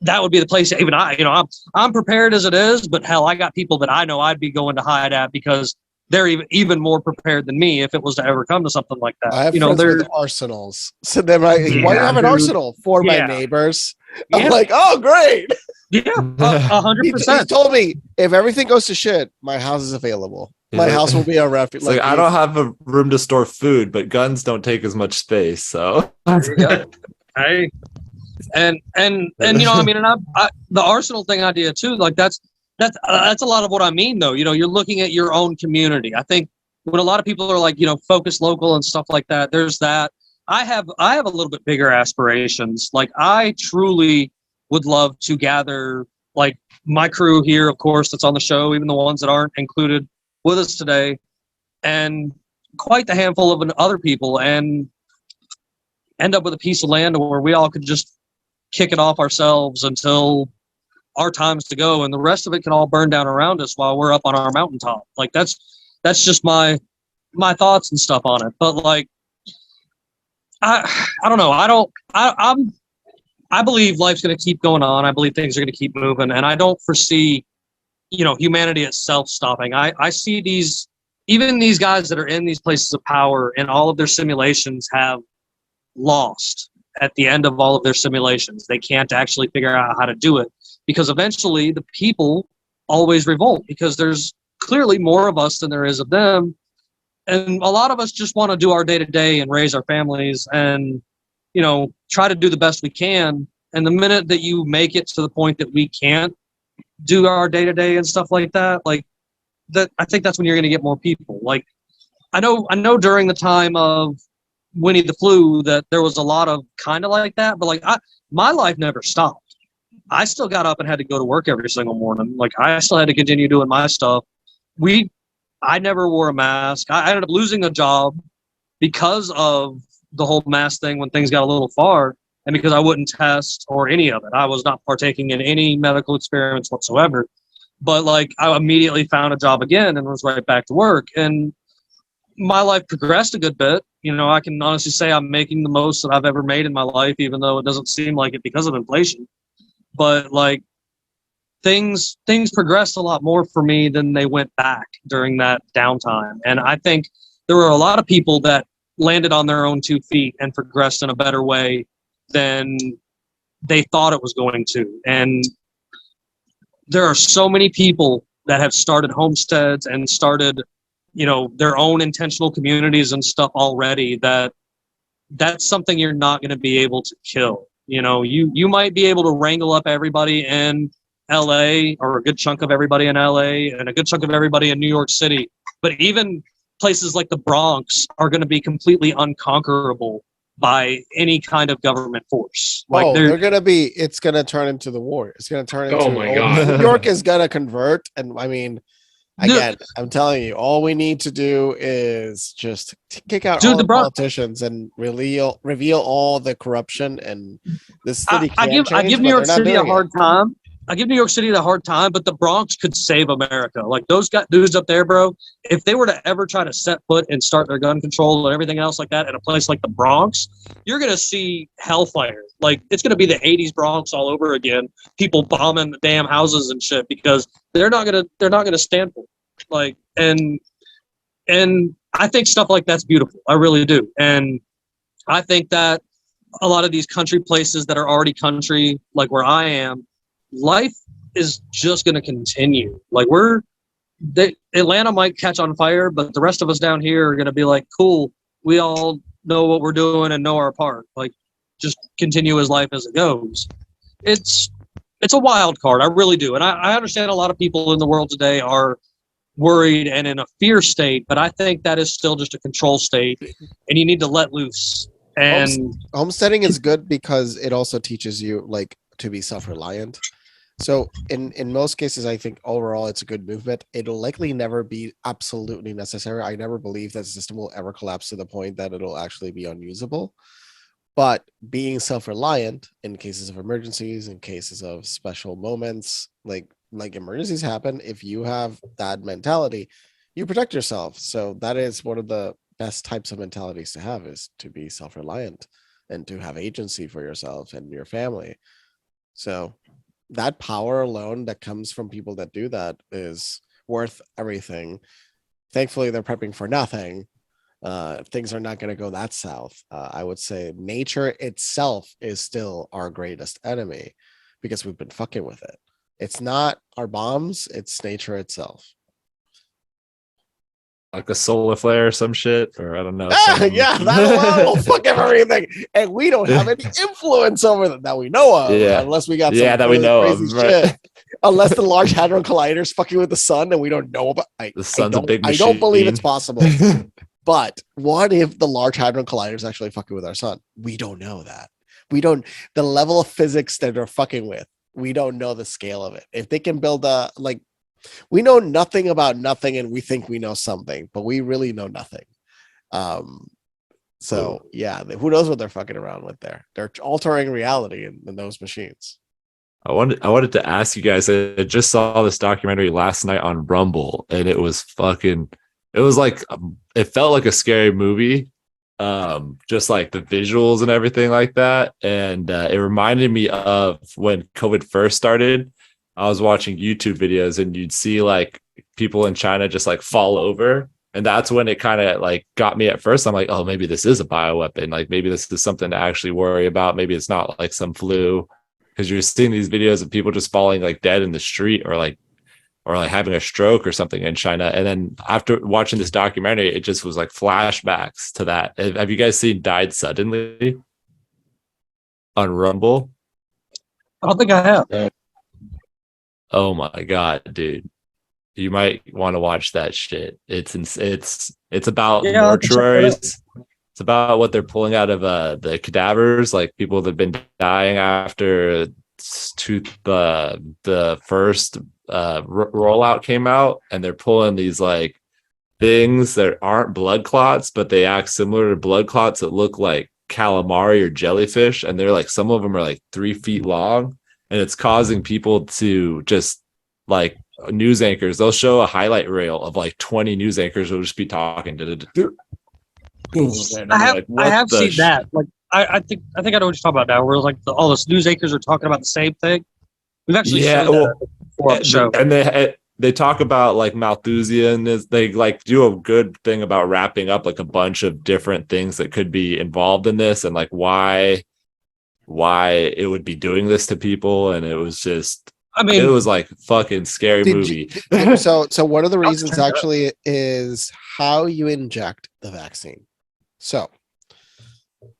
S4: would be the place. Even I'm prepared as it is, but hell, I got people that I know I'd be going to hide at because they're even more prepared than me if it was to ever come to something like that.
S3: I have friends with arsenals. So they're like, why do you have an arsenal? For my neighbors. I'm like, oh, great.
S4: Yeah, 100%.
S3: He told me, if everything goes to shit, my house is available. My house will be a refuge.
S2: Like I don't have a room to store food, but guns don't take as much space. So
S4: Hey. And you know, I mean, and I the arsenal thing idea too, like that's a lot of what I mean though. You know, you're looking at your own community. I think when a lot of people are like, focus local and stuff like that, there's that. I have a little bit bigger aspirations. Like, I truly would love to gather, like, my crew here, of course, that's on the show, even the ones that aren't included with us today, and quite the handful of other people, and end up with a piece of land where we all could just kick it off ourselves until our time's to go, and the rest of it can all burn down around us while we're up on our mountaintop. Like, that's just my thoughts and stuff on it. But like, I don't know. I believe life's going to keep going on. I believe things are going to keep moving, and I don't foresee, humanity itself stopping. I see even these guys that are in these places of power in all of their simulations have lost at the end of all of their simulations. They can't actually figure out how to do it, because eventually the people always revolt, because there's clearly more of us than there is of them. And a lot of us just want to do our day to day and raise our families and, try to do the best we can. And the minute that you make it to the point that we can't do our day to day and stuff like that, like that, I think that's when you're going to get more people. Like, I know during the time of Winnie the Flu that there was a lot of kind of like that, but like, my life never stopped. I still got up and had to go to work every single morning. Like, I still had to continue doing my stuff. I never wore a mask. I ended up losing a job because of the whole mask thing when things got a little far, and because I wouldn't test or any of it. I was not partaking in any medical experiments whatsoever. But like, I immediately found a job again and was right back to work. And my life progressed a good bit. I can honestly say I'm making the most that I've ever made in my life, even though it doesn't seem like it because of inflation. But like, things progressed a lot more for me than they went back during that downtime. And I think there were a lot of people that landed on their own 2 feet and progressed in a better way than they thought it was going to. And there are so many people that have started homesteads and started, their own intentional communities and stuff already, that's something you're not going to be able to kill. You might be able to wrangle up everybody in LA, or a good chunk of everybody in LA, and a good chunk of everybody in New York City. But even places like the Bronx are going to be completely unconquerable by any kind of government force. Like,
S3: it's going to turn into the war. It's going to turn into,
S5: Oh my God.
S3: New York is going to convert. And I mean, again, I'm telling you, all we need to do is just kick out all the politicians and reveal all the corruption, and the city
S4: I give New York City a hard time. I give New York City a hard time, but the Bronx could save America. Like, those dudes up there, bro, if they were to ever try to set foot and start their gun control and everything else like that in a place like the Bronx, you're going to see hellfire. Like, it's going to be the 80s Bronx all over again. People bombing the damn houses and shit, because they're not going to stand for it. Like, and I think stuff like that's beautiful. I really do. And I think that a lot of these country places that are already country, like where I am, life is just going to continue. Like, Atlanta might catch on fire, but the rest of us down here are going to be like, cool, we all know what we're doing and know our part. Like, just continue as life as it goes. It's a wild card. I really do. And I understand a lot of people in the world today are worried and in a fear state, but I think that is still just a control state, and you need to let loose. And
S3: homesteading is good because it also teaches you, like, to be self-reliant. So in most cases, I think overall it's a good movement. It'll likely never be absolutely necessary. I never believe that the system will ever collapse to the point that it'll actually be unusable. But being self-reliant in cases of emergencies, in cases of special moments, like emergencies happen, if you have that mentality, you protect yourself. So that is one of the best types of mentalities to have, is to be self-reliant and to have agency for yourself and your family. So that power alone that comes from people that do that is worth everything. Thankfully, they're prepping for nothing. Things are not going to go that south. I would say nature itself is still our greatest enemy, because we've been fucking with it. It's not our bombs, it's nature itself.
S2: like a solar flare or some shit, or I don't know.
S3: Yeah, that alone will fuck everything, and we don't have any influence over that we know of, unless we got some
S2: that
S3: really
S2: we know
S3: crazy
S2: of, right?
S3: shit. Unless the Large Hadron Collider is fucking with the sun, and we don't know about.
S2: The sun's a big
S3: I don't believe it's
S2: machine.
S3: possible. But what if the Large Hadron Collider is actually fucking with our sun? We don't know that. We don't. The level of physics that they're fucking with, we don't know the scale of it. If they can build a we know nothing about nothing, and we think we know something, but we really know nothing. So yeah, who knows what they're fucking around with there? They're altering reality in those machines.
S2: I wanted to ask you guys. I just saw this documentary last night on Rumble, and it was fucking. It was like it felt like a scary movie, just like the visuals and everything like that. And it reminded me of when COVID first started. I was watching YouTube videos, and you'd see like people in China just like fall over. And that's when it kind of like got me at first. I'm like, oh, maybe this is a bioweapon. Like maybe this is something to actually worry about. Maybe it's not like some flu, because you're seeing these videos of people just falling like dead in the street or like having a stroke or something in China. And then after watching this documentary, it just was like flashbacks to that. Have you guys seen Died Suddenly on Rumble?
S4: I don't think I have.
S2: Oh my God, dude. You might want to watch that shit. It's about mortuaries. It's about what they're pulling out of the cadavers, like people that have been dying after the first rollout came out, and they're pulling these like things that aren't blood clots, but they act similar to blood clots that look like calamari or jellyfish, and they're like, some of them are like 3 feet long, and it's causing people to just like news anchors. They'll show a highlight reel of like 20 news anchors who'll just be talking to
S4: I have seen that. Like I think I know what you're talking about now, where like all those news anchors are talking about the same thing. We've actually shown that before on the show.
S2: And they talk about like Malthusian is, they like do a good thing about wrapping up like a bunch of different things that could be involved in this, and like why it would be doing this to people. And it was just, I mean, it was like fucking scary movie.
S3: So one of the reasons actually is how you inject the vaccine. So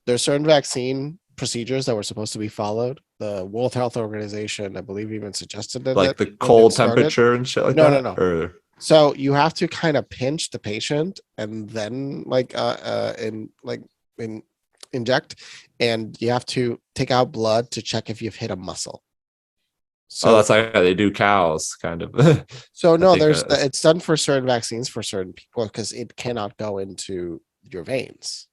S3: there's certain vaccine procedures that were supposed to be followed. The World Health Organization, I believe, even suggested that,
S2: like the cold temperature and shit like that.
S3: No. So you have to kind of pinch the patient and then inject, and you have to take out blood to check if you've hit a muscle.
S2: So that's like how they do cows, kind of.
S3: So no, it's done for certain vaccines for certain people because it cannot go into your veins.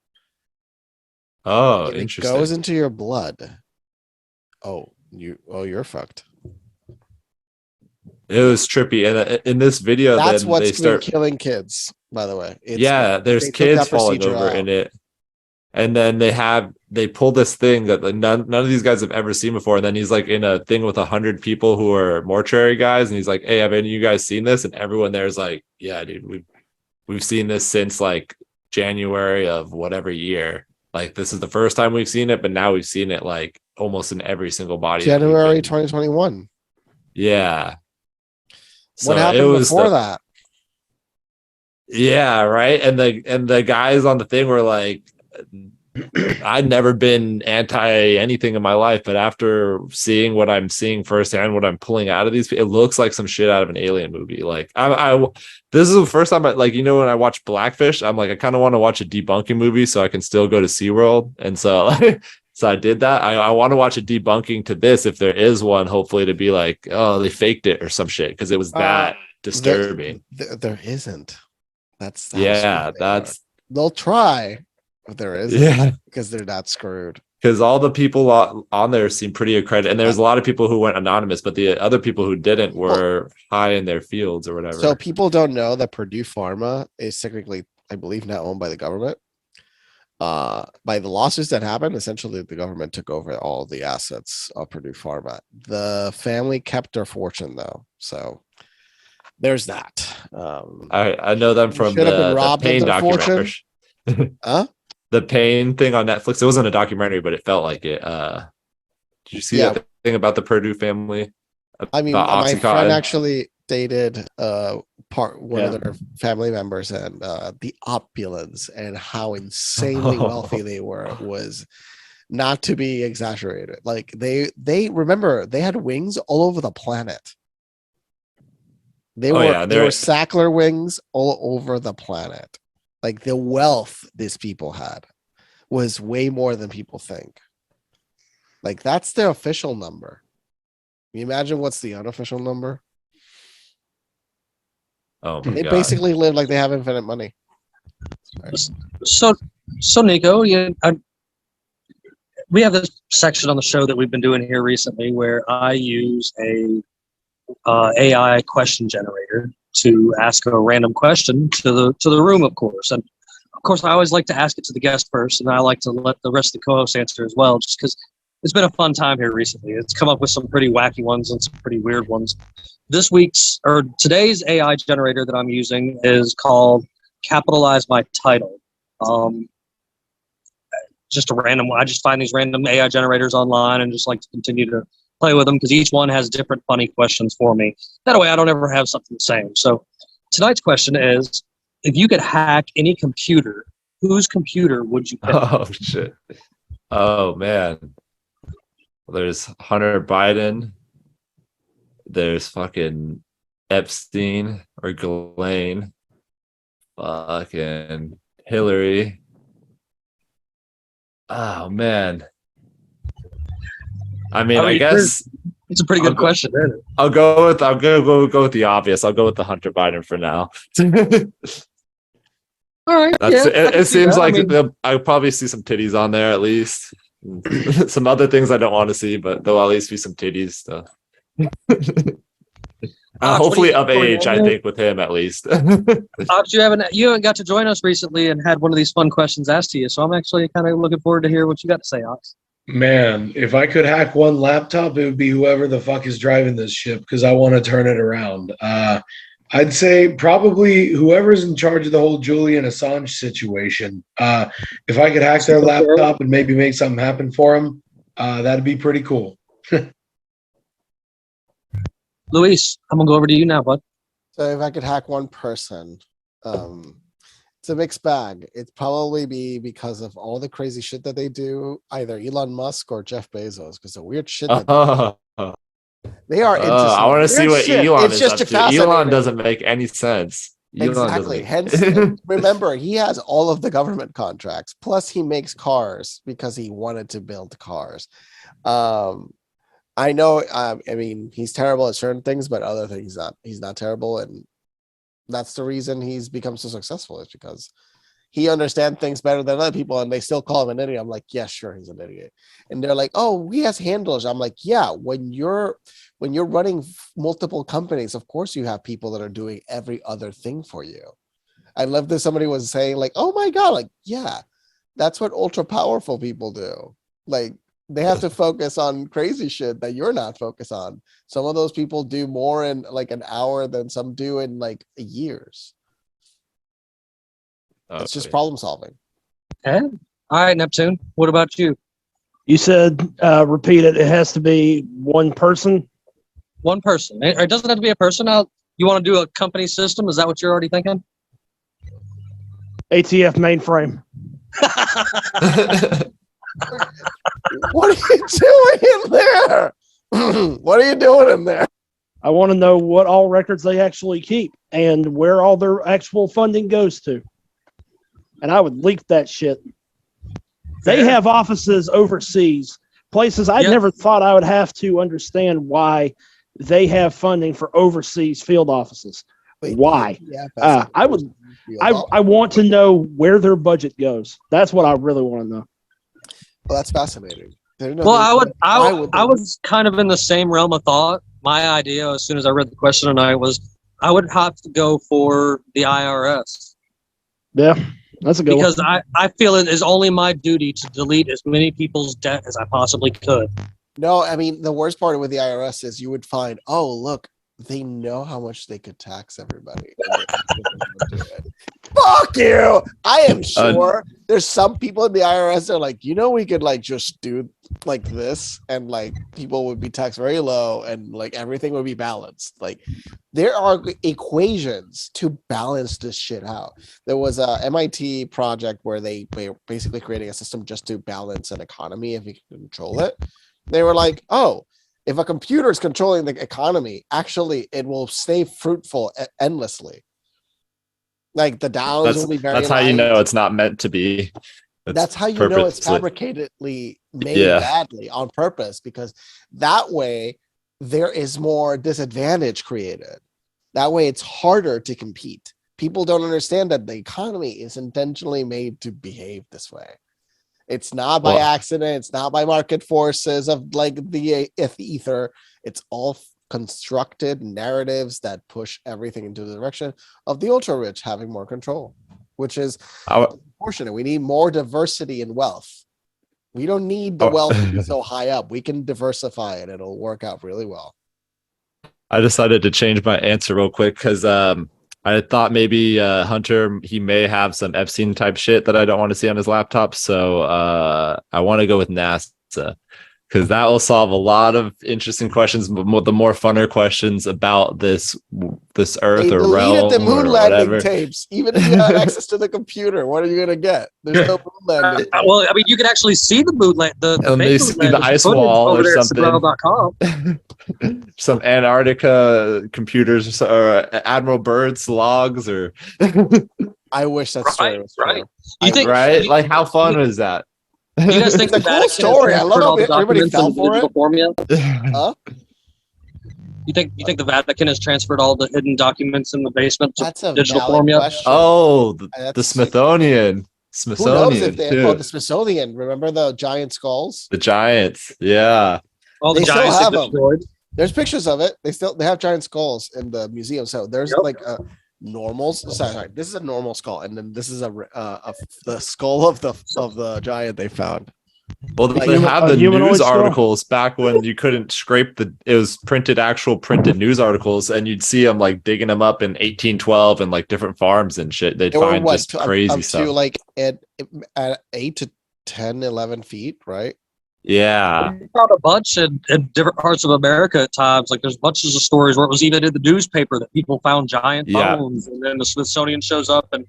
S2: Oh,
S3: if
S2: interesting.
S3: It goes into your blood. You're fucked.
S2: It was trippy, and in this video,
S3: that's
S2: then
S3: what's
S2: been
S3: killing kids. By the way,
S2: there's kids falling over in it, and then they pull this thing that like none of these guys have ever seen before. And then he's like in a thing with 100 people who are mortuary guys, and he's like, "Hey, have any of you guys seen this?" And everyone there's like, "Yeah, dude, we've seen this since like January of whatever year. Like this is the first time we've seen it, but now we've seen it like almost in every single body."
S3: January 2021.
S2: Yeah.
S3: What happened before that?
S2: Yeah, right. And the guys on the thing were like, I'd never been anti anything in my life, but after seeing what I'm seeing firsthand, what I'm pulling out of these, it looks like some shit out of an alien movie. Like this is the first time when I watch Blackfish, I'm like, I kind of want to watch a debunking movie so I can still go to SeaWorld. And so so I did that. I want to watch a debunking to this, if there is one, hopefully, to be like, oh, they faked it or some shit, because it was that disturbing.
S3: There isn't. That's they'll try, but there isn't, because they're not screwed.
S2: Because all the people on there seem pretty accredited, and there's a lot of people who went anonymous, but the other people who didn't were high in their fields or whatever.
S3: So people don't know that Purdue Pharma is technically, I believe, now owned by the government. By the lawsuits that happened, essentially the government took over all the assets of Purdue Pharma. The family kept their fortune, though. So there's that.
S2: I know them from the Pain documentary. The Pain thing on Netflix. It wasn't a documentary, but it felt like it. Did you see that thing about the Purdue family?
S3: I mean, my friend actually dated one of their family members, and the opulence and how insanely wealthy they were was not to be exaggerated. Like they remember they had wings all over the planet. They were Sackler wings all over the planet. Like the wealth these people had was way more than people think. Like that's their official number. Can you imagine what's the unofficial number?
S2: Oh,
S3: they basically live like they have infinite money.
S4: So Nekko, we have this section on the show that we've been doing here recently where I use a AI question generator to ask a random question to the room, of course. And of course, I always like to ask it to the guest first, and I like to let the rest of the co-hosts answer as well, just because it's been a fun time here recently. It's come up with some pretty wacky ones and some pretty weird ones. Today's AI generator that I'm using is called Capitalize My Title. Just a random one. I just find these random AI generators online and just like to continue to play with them because each one has different funny questions for me. That way I don't ever have something the same. So tonight's question is, if you could hack any computer, whose computer would you pick?
S2: Oh, shit. Oh, man. There's Hunter Biden. There's fucking Epstein or Ghislaine. Fucking Hillary. Oh, man. I mean, I guess
S4: it's a pretty good question, isn't it?
S2: I'll go with the obvious. I'll go with the Hunter Biden for now.
S4: All right.
S2: It seems like I'll probably see some titties on there at least. Some other things I don't want to see, but there'll at least be some titties stuff. Hopefully of age, I think, with him at least.
S4: Ox, you haven't got to join us recently and had one of these fun questions asked to you, so I'm actually kind of looking forward to hear what you got to say, Ox.
S5: Man, if I could hack one laptop, it would be whoever the fuck is driving this ship because I want to turn it around. I'd say probably whoever's in charge of the whole Julian Assange situation. If I could hack their laptop and maybe make something happen for them, that'd be pretty cool.
S4: Luis, I'm going to go over to you now, bud.
S3: So if I could hack one person, it's a mixed bag. It'd probably be because of all the crazy shit that they do, either Elon Musk or Jeff Bezos, because the weird shit that they are into.
S2: I want to see what
S3: shit.
S2: Elon
S3: it's
S2: is
S3: just
S2: up to. Elon doesn't make any sense.
S3: Exactly. Hence, remember, he has all of the government contracts. Plus, he makes cars because he wanted to build cars. I know. I mean, he's terrible at certain things, but other things he's not terrible, and that's the reason he's become so successful. Is because he understands things better than other people, and they still call him an idiot. I'm like, yeah, sure, he's an idiot. And they're like, oh, he has handlers. I'm like, yeah. When you're running multiple companies, of course you have people that are doing every other thing for you. I love that somebody was saying like, oh my God, like, yeah, that's what ultra powerful people do. Like, they have to focus on crazy shit that you're not focused on. Some of those people do more in like an hour than some do in like years. It's just problem solving.
S4: Okay. All right, Neptune. What about you?
S6: You said, repeat it. It has to be one person.
S4: One person. It doesn't have to be a person. You want to do a company system? Is that what you're already thinking?
S6: ATF mainframe.
S3: What are you doing in there? What are you doing in there?
S6: I want to know what all records they actually keep and where all their actual funding goes to. And I would leak that shit. They have offices overseas, places I never thought I would have to understand why they have funding for overseas field offices. Why? I want to know where their budget goes. That's what I really want to know.
S3: Well, that's fascinating.
S4: Well, I was kind of in the same realm of thought. My idea, as soon as I read the question tonight, was I would have to go for the IRS.
S6: Yeah, that's a good
S4: one. Because I feel it is only my duty to delete as many people's debt as I possibly could.
S3: No, I mean, the worst part with the IRS is you would find, oh, look, they know how much they could tax everybody. Fuck you! I am sure there's some people in the IRS that are like, we could like just do like this, and like people would be taxed very low, and like everything would be balanced. Like there are equations to balance this shit out. There was a MIT project where they were basically creating a system just to balance an economy if you can control it. They were like, oh, if a computer is controlling the economy, actually it will stay fruitful endlessly. Like the downs will be very
S2: That's how you know it's not meant to be.
S3: That's how you know it's fabricatedly made badly on purpose, because that way there is more disadvantage created. That way it's harder to compete. People don't understand that the economy is intentionally made to behave this way. It's not by accident. It's not by market forces of like the ether. It's all constructed narratives that push everything into the direction of the ultra rich having more control, which is unfortunate. We need more diversity in wealth. We don't need the wealth to be so high up. We can diversify it. It'll work out really well.
S2: I decided to change my answer real quick because I thought maybe Hunter, he may have some Epstein type shit that I don't want to see on his laptop. So I want to go with NASA, because that will solve a lot of interesting questions, the more funner questions about this Earth or realm
S3: the moon
S2: or
S3: landing
S2: whatever.
S3: tapes. Even if you have access to the computer, what are you gonna get? There's no moon landing.
S4: Well, I mean, you can actually see the moon land, the
S2: ice wall
S4: over
S2: or
S4: there
S2: something.
S4: at Sabrel.com.
S2: Some Antarctica computers or Admiral Byrd's logs, or
S3: I wish that story was true.
S4: Right. You think,
S2: right? Like, how fun was that?
S4: Do you guys think
S3: It's a cool story. I love how everybody fell for it. Huh?
S4: You think the Vatican has transferred all the hidden documents in the basement to
S3: That's a
S4: digital
S3: valid
S4: form yet?
S3: question.
S2: Oh, the Smithsonian.
S3: Who knows if the Smithsonian? Remember the giant skulls?
S2: The giants, yeah.
S4: All the
S3: They still
S4: giants
S3: have
S4: have
S3: them.
S4: destroyed.
S3: There's pictures of it. They have giant skulls in the museum. So there's like a normal. Sorry, this is a normal skull, and then this is the skull of the giant they found.
S2: Well, they have the news articles back when you couldn't scrape it was printed news articles, and you'd see them like digging them up in 1812 and like different farms and shit. They'd find just crazy stuff.
S3: To like at 8 to 10, 11 feet, right?
S2: Yeah.
S4: We found a bunch in different parts of America at times. Like there's bunches of stories where it was even in the newspaper that people found giant bones, and then the Smithsonian shows up and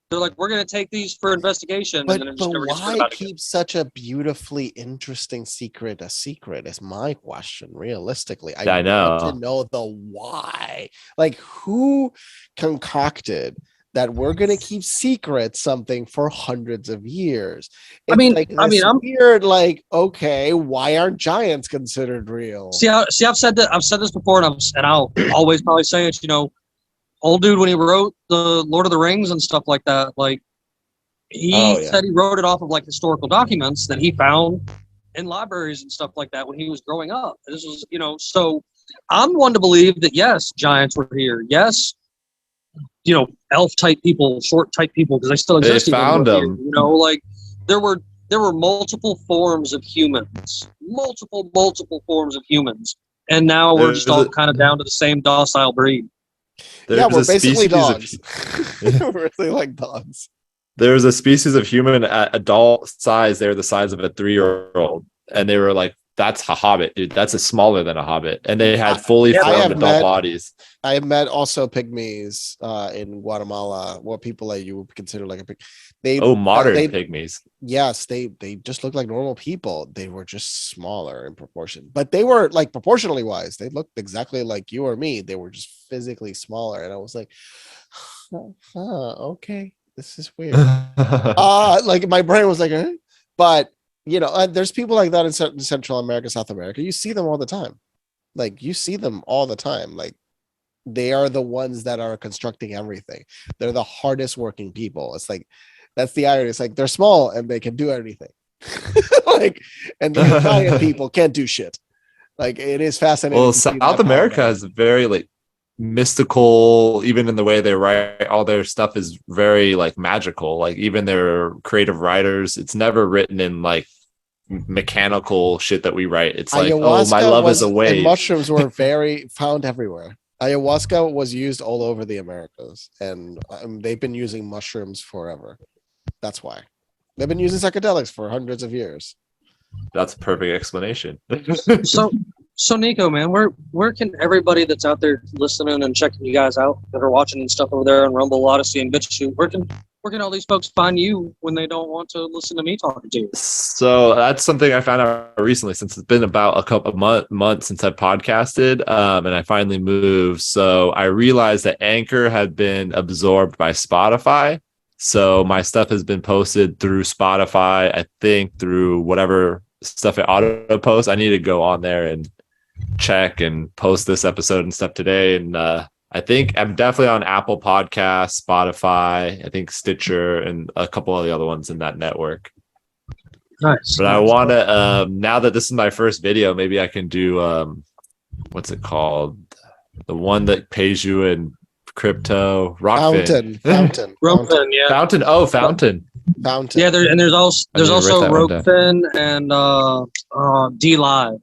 S4: they're like, "We're going to take these for investigation."
S3: But,
S4: and then it just never gets
S3: why
S4: about
S3: keep such a beautifully interesting secret a secret is my question. Realistically, I
S2: know.
S3: want to know the why. Like, who concocted that we're going to keep secret something for hundreds of years? It's I'm weird. Like, okay, why aren't giants considered real?
S4: See, I've said this before, and I'll always probably say it. You know, old dude, when he wrote the Lord of the Rings and stuff like that, like he said he wrote it off of like historical documents that he found in libraries and stuff like that when he was growing up. This was, so I'm one to believe that yes, giants were here. Yes, elf type people, short type people, because they still exist.
S2: They found them.
S4: Here, like there were multiple forms of humans, multiple forms of humans, and now we're just all kind of down to the same docile breed.
S3: We're basically dogs. We're really like dogs.
S2: There's a species of human at adult size. They're the size of a 3-year-old, and they were like, "That's a hobbit, dude. That's small than a hobbit." And they had fully formed adult bodies.
S3: I have met also pygmies in Guatemala. What people like you would consider like a pig.
S2: Modern pygmies.
S3: Yes, they just look like normal people. They were just smaller in proportion, but they were like proportionally wise. They looked exactly like you or me. They were just physically smaller, and I was like, okay, this is weird. Like my brain was like, but there's people like that in Central America, South America. You see them all the time. Like they are the ones that are constructing everything. They're the hardest working people. It's like, that's the irony. It's like they're small and they can do anything. And the Italian people can't do shit. Like, it is fascinating.
S2: Well, South America has very like mystical, even in the way they write, all their stuff is very like magical. Like even their creative writers, it's never written in like mechanical shit that we write. It's like, oh, my love is a wave.
S3: And mushrooms were found everywhere. Ayahuasca was used all over the Americas, and they've been using mushrooms forever. That's why they've been using psychedelics for hundreds of years.
S2: That's a perfect explanation.
S4: So Nekko, man, where can everybody that's out there listening and checking you guys out that are watching and stuff over there on Rumble, Odyssey, and BitChute, where can all these folks find you when they don't want to listen to me talking to you?
S2: So that's something I found out recently, since it's been about a couple of months since I podcasted, and I finally moved. So I realized that Anchor had been absorbed by Spotify. So my stuff has been posted through Spotify, I think through whatever stuff it auto posts. I need to go on there and check and post this episode and stuff today. And I think I'm definitely on Apple Podcasts, Spotify, I think Stitcher, and a couple of the other ones in that network.
S4: Nice.
S2: But I want to, now that this is my first video, maybe I can do, what's it called? The one that pays you in crypto.
S3: Fountain.
S4: Rockfin, yeah.
S2: Fountain. Oh, Fountain.
S3: Fountain.
S4: Yeah, there's also
S2: write that one
S4: Rockfin and D Live.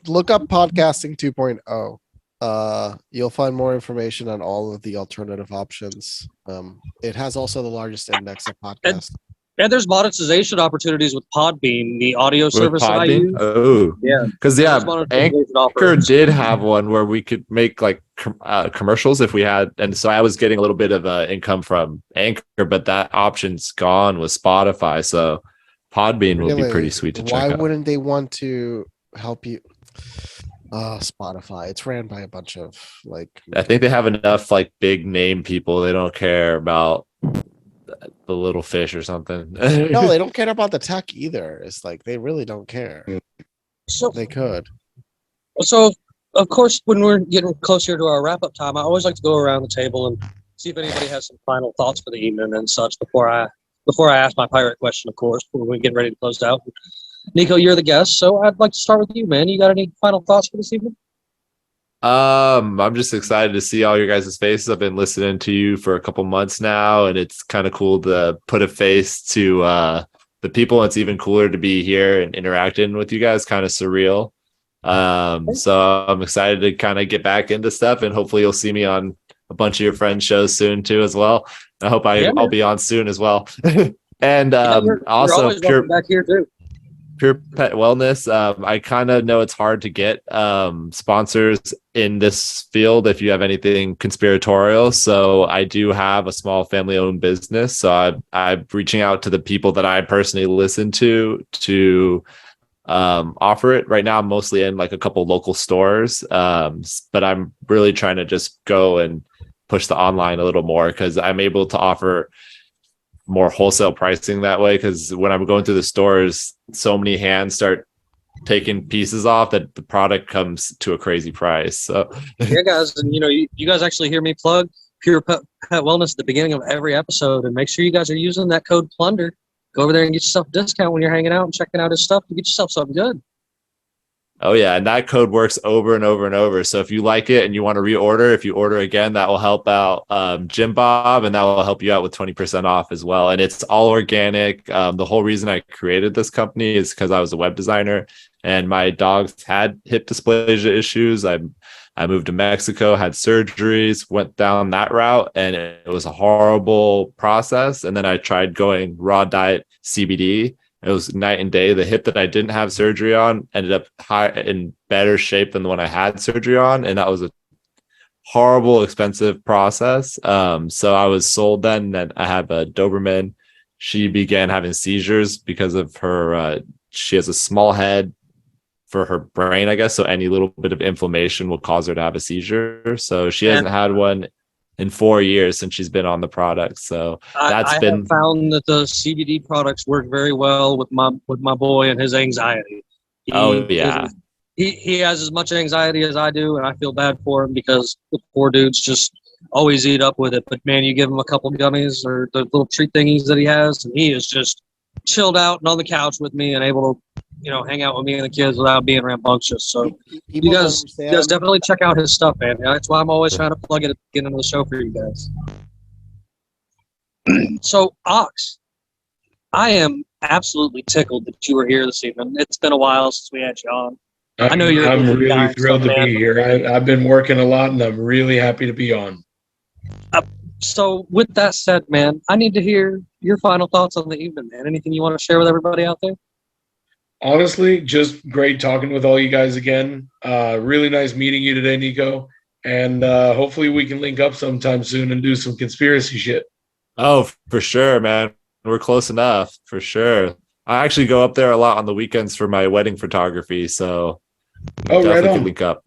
S3: Look up podcasting 2.0. You'll find more information on all of the alternative options. It has also the largest index of podcasts.
S4: And there's monetization opportunities with Podbean, the audio service that I use.
S2: Oh,
S4: Yeah.
S2: because
S4: There's monetization
S2: Anchor
S4: offers.
S2: did have one where we could make like commercials if we had, and so I was getting a little bit of income from Anchor, but that option's gone with Spotify. So Podbean will be pretty sweet to check out.
S3: Why wouldn't they want to help you? Spotify. It's ran by a bunch of like.
S2: I think they have enough like big name people. They don't care about the little fish or something.
S3: No, they don't care about the tech either. It's like they really don't care.
S4: So
S3: They could.
S4: So, of course, when we're getting closer to our wrap-up time, I always like to go around the table and see if anybody has some final thoughts for the evening and such before I ask my pirate question, of course, before we get ready to close out. Nekko, you're the guest, so I'd like to start with you, man. You got any final thoughts for this evening?
S2: I'm just excited to see all your guys' faces. I've been listening to you for a couple months now, and it's kind of cool to put a face to the people. It's even cooler to be here and interacting with you guys. Kind of surreal. So I'm excited to kind of get back into stuff, and hopefully you'll see me on a bunch of your friends' shows soon too as well. I hope I'll be on soon as well. And also
S4: you're back here too.
S2: Pure Pet Wellness. I kind of know it's hard to get sponsors in this field if you have anything conspiratorial. So I do have a small family-owned business. So I'm reaching out to the people that I personally listen to offer it. Right now, I'm mostly in like a couple local stores, but I'm really trying to just go and push the online a little more because I'm able to offer more wholesale pricing that way, because when I'm going through the stores, so many hands start taking pieces off that the product comes to a crazy price. So
S4: yeah, guys, and you guys actually hear me plug Pure Pet Wellness at the beginning of every episode, and make sure you guys are using that code PLUNDER. Go over there and get yourself a discount when you're hanging out and checking out his stuff to get yourself something good.
S2: Oh yeah, and that code works over and over and over. So if you like it and you want to reorder, if you order again, that will help out Jim Bob, and that will help you out with 20% off as well. And it's all organic. The whole reason I created this company is because I was a web designer, and my dogs had hip dysplasia issues. I moved to Mexico, had surgeries, went down that route, and it was a horrible process. And then I tried going raw diet CBD. It was night and day. The hip that I didn't have surgery on ended up in better shape than the one I had surgery on. And that was a horrible, expensive process. So I was sold then. And I have a Doberman. She began having seizures because of her, she has a small head for her brain, I guess. So any little bit of inflammation will cause her to have a seizure. So she hasn't had one in 4 years since she's been on the product. So I have
S4: found that the CBD products work very well with my boy and his anxiety. He has as much anxiety as I do, and I feel bad for him because the poor dude's just always eat up with it. But man, you give him a couple gummies or the little treat thingies that he has, and he is just chilled out and on the couch with me and able to hang out with me and the kids without being rambunctious. So you guys definitely check out his stuff, man. That's why I'm always trying to plug it at the beginning of the show for you guys. So, Ox, I am absolutely tickled that you were here this evening. It's been a while since we had you on. I know you're.
S5: I'm really thrilled to be here. I've been working a lot, and I'm really happy to be on.
S4: So, with that said, man, I need to hear your final thoughts on the evening, man. Anything you want to share with everybody out there?
S5: Honestly, just great talking with all you guys again. Really nice meeting you today, Nekko. And hopefully we can link up sometime soon and do some conspiracy shit.
S2: Oh, for sure, man. We're close enough, for sure. I actually go up there a lot on the weekends for my wedding photography, so
S5: Oh, right
S2: definitely could
S5: on.
S2: link up.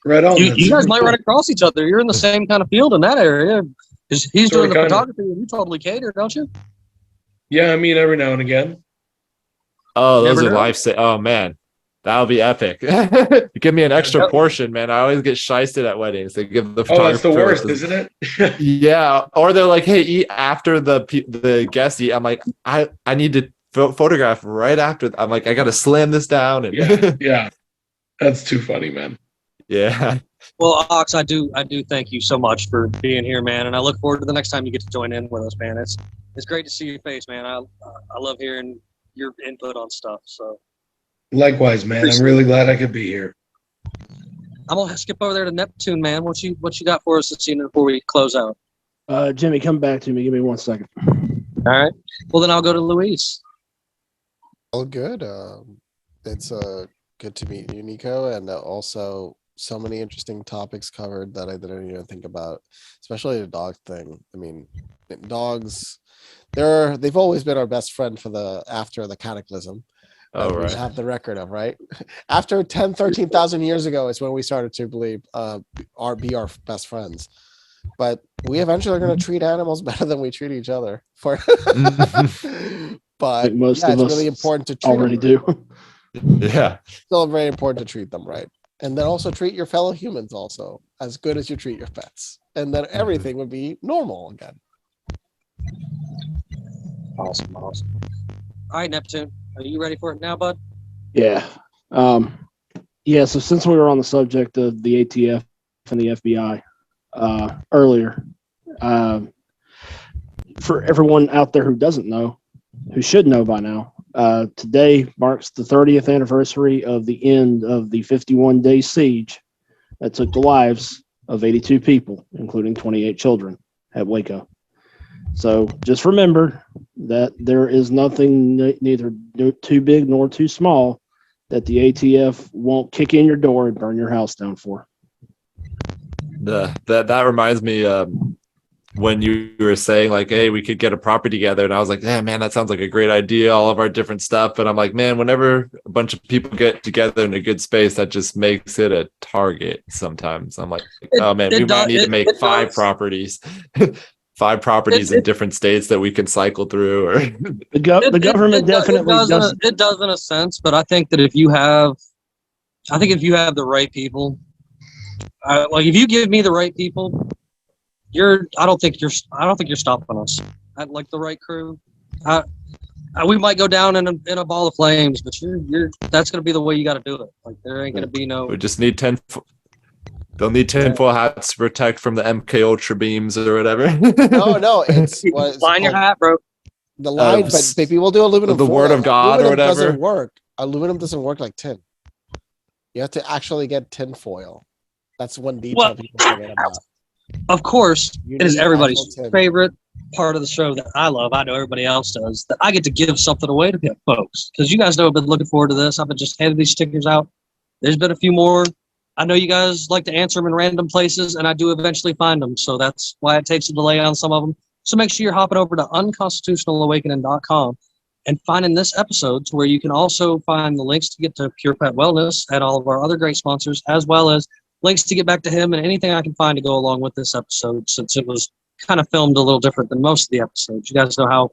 S5: Right on.
S4: You
S5: That's
S4: guys
S5: super
S4: might
S5: cool.
S4: run across each other. You're in the same kind of field in that area. He's
S5: Sorta,
S4: doing the
S5: kinda.
S4: photography and you totally cater, don't you?
S5: Yeah, I mean, every now and again.
S2: Oh, those
S4: Never
S2: are
S4: know.
S2: Oh man, that'll be epic. You give me an extra
S4: Yep.
S2: portion, man. I always get shysted at weddings. They give the
S5: Oh, that's the
S2: photographer
S5: worst,
S2: like
S5: isn't it?
S2: yeah, or they're like, "Hey, eat after the guests eat." I'm like, I need to photograph right after. I'm like, I got to slam this down and
S5: Yeah. That's too funny, man.
S2: yeah.
S4: Well, Ox, I do thank you so much for being here, man, and I look forward to the next time you get to join in with us, man. It's great to see your face, man. I love hearing your input on stuff. So
S5: Likewise, man. I'm really glad I could be here.
S4: I'm gonna skip over there to Neptune, man. What you got for us this evening before we close out?
S6: Jimmy, come back to me. Give me 1 second.
S4: All right. Well, then I'll go to Luis.
S3: All good. It's good to meet you, Nekko, and also so many interesting topics covered that I didn't even think about, especially the dog thing. I mean, dogs, they've always been our best friend after the cataclysm.
S2: Oh,
S3: that we
S2: right.
S3: have the record of, right? After 10, 13,000 years ago is when we started to believe be our best friends. But we eventually are going to treat animals better than we treat each other. But
S6: Most
S3: yeah,
S6: of
S3: it's
S6: us
S3: really important to treat
S6: already
S3: them.
S6: do.
S2: Yeah.
S3: Still very important to treat them right. And then also treat your fellow humans also as good as you treat your pets. And then everything would be normal again.
S4: Awesome. All right, Neptune. Are you ready for it now, bud?
S6: Yeah. Yeah. So since we were on the subject of the ATF and the FBI earlier, for everyone out there who doesn't know, who should know by now, today marks the 30th anniversary of the end of the 51-day siege that took the lives of 82 people, including 28 children at Waco. So just remember that there is nothing neither too big nor too small that the ATF won't kick in your door and burn your house down for.
S2: That reminds me when you were saying like, hey, we could get a property together, and I was like, yeah, man, that sounds like a great idea, all of our different stuff. And I'm like, man, whenever a bunch of people get together in a good space, that just makes it a target sometimes. I'm like, oh man, we might need to make 5 properties. 5 properties in different states that we can cycle through, or
S6: the government definitely does.
S4: It does in a sense, but I think that if you have the right people, like if you give me the right people, I don't think you're stopping us. Like the right crew, we might go down in a ball of flames, but that's gonna be the way you got to do it. Like there ain't gonna be no.
S2: we just need 10. They'll need tinfoil hats to protect from the MK Ultra beams or whatever.
S3: No, it's
S4: line your hat, bro.
S3: The line, but people do aluminum.
S2: The word of God
S3: aluminum
S2: or whatever
S3: doesn't work. Aluminum doesn't work like tin. You have to actually get tin foil. That's one detail people forget about.
S4: Of course, it is everybody's
S3: tin.
S4: favorite part of the show that I love. I know everybody else does. That I get to give something away to folks because you guys know I've been looking forward to this. I've been just handing these stickers out. There's been a few more. I know you guys like to answer them in random places, and I do eventually find them. So that's why it takes a delay on some of them. So make sure you're hopping over to unconstitutionalawakening.com and finding this episode to where you can also find the links to get to Pure Pet Wellness and all of our other great sponsors, as well as links to get back to him and anything I can find to go along with this episode, since it was kind of filmed a little different than most of the episodes. You guys know how,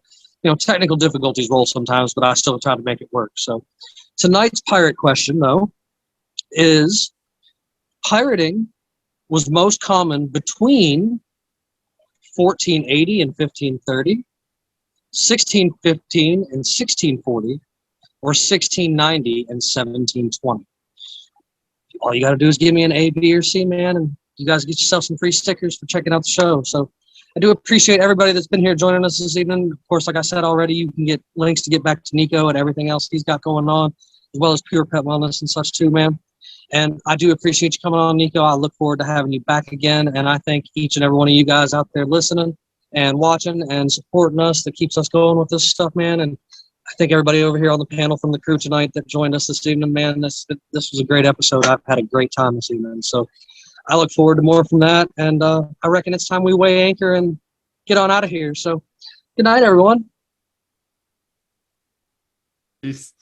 S4: technical difficulties roll sometimes, but I still try to make it work. So tonight's pirate question, though, is pirating was most common between 1480 and 1530, 1615 and 1640, or 1690 and 1720. All you got to do is give me an A, B, or C, man, and you guys get yourself some free stickers for checking out the show. So I do appreciate everybody that's been here joining us this evening. Of course, like I said already, you can get links to get back to Nekko and everything else he's got going on, as well as Pure Pet Wellness and such too, man. And I do appreciate you coming on, Nekko. I look forward to having you back again. And I thank each and every one of you guys out there listening and watching and supporting us that keeps us going with this stuff, man. And I thank everybody over here on the panel from the crew tonight that joined us this evening. Man, this was a great episode. I've had a great time this evening. So I look forward to more from that. And I reckon it's time we weigh anchor and get on out of here. So good night, everyone.
S2: Peace.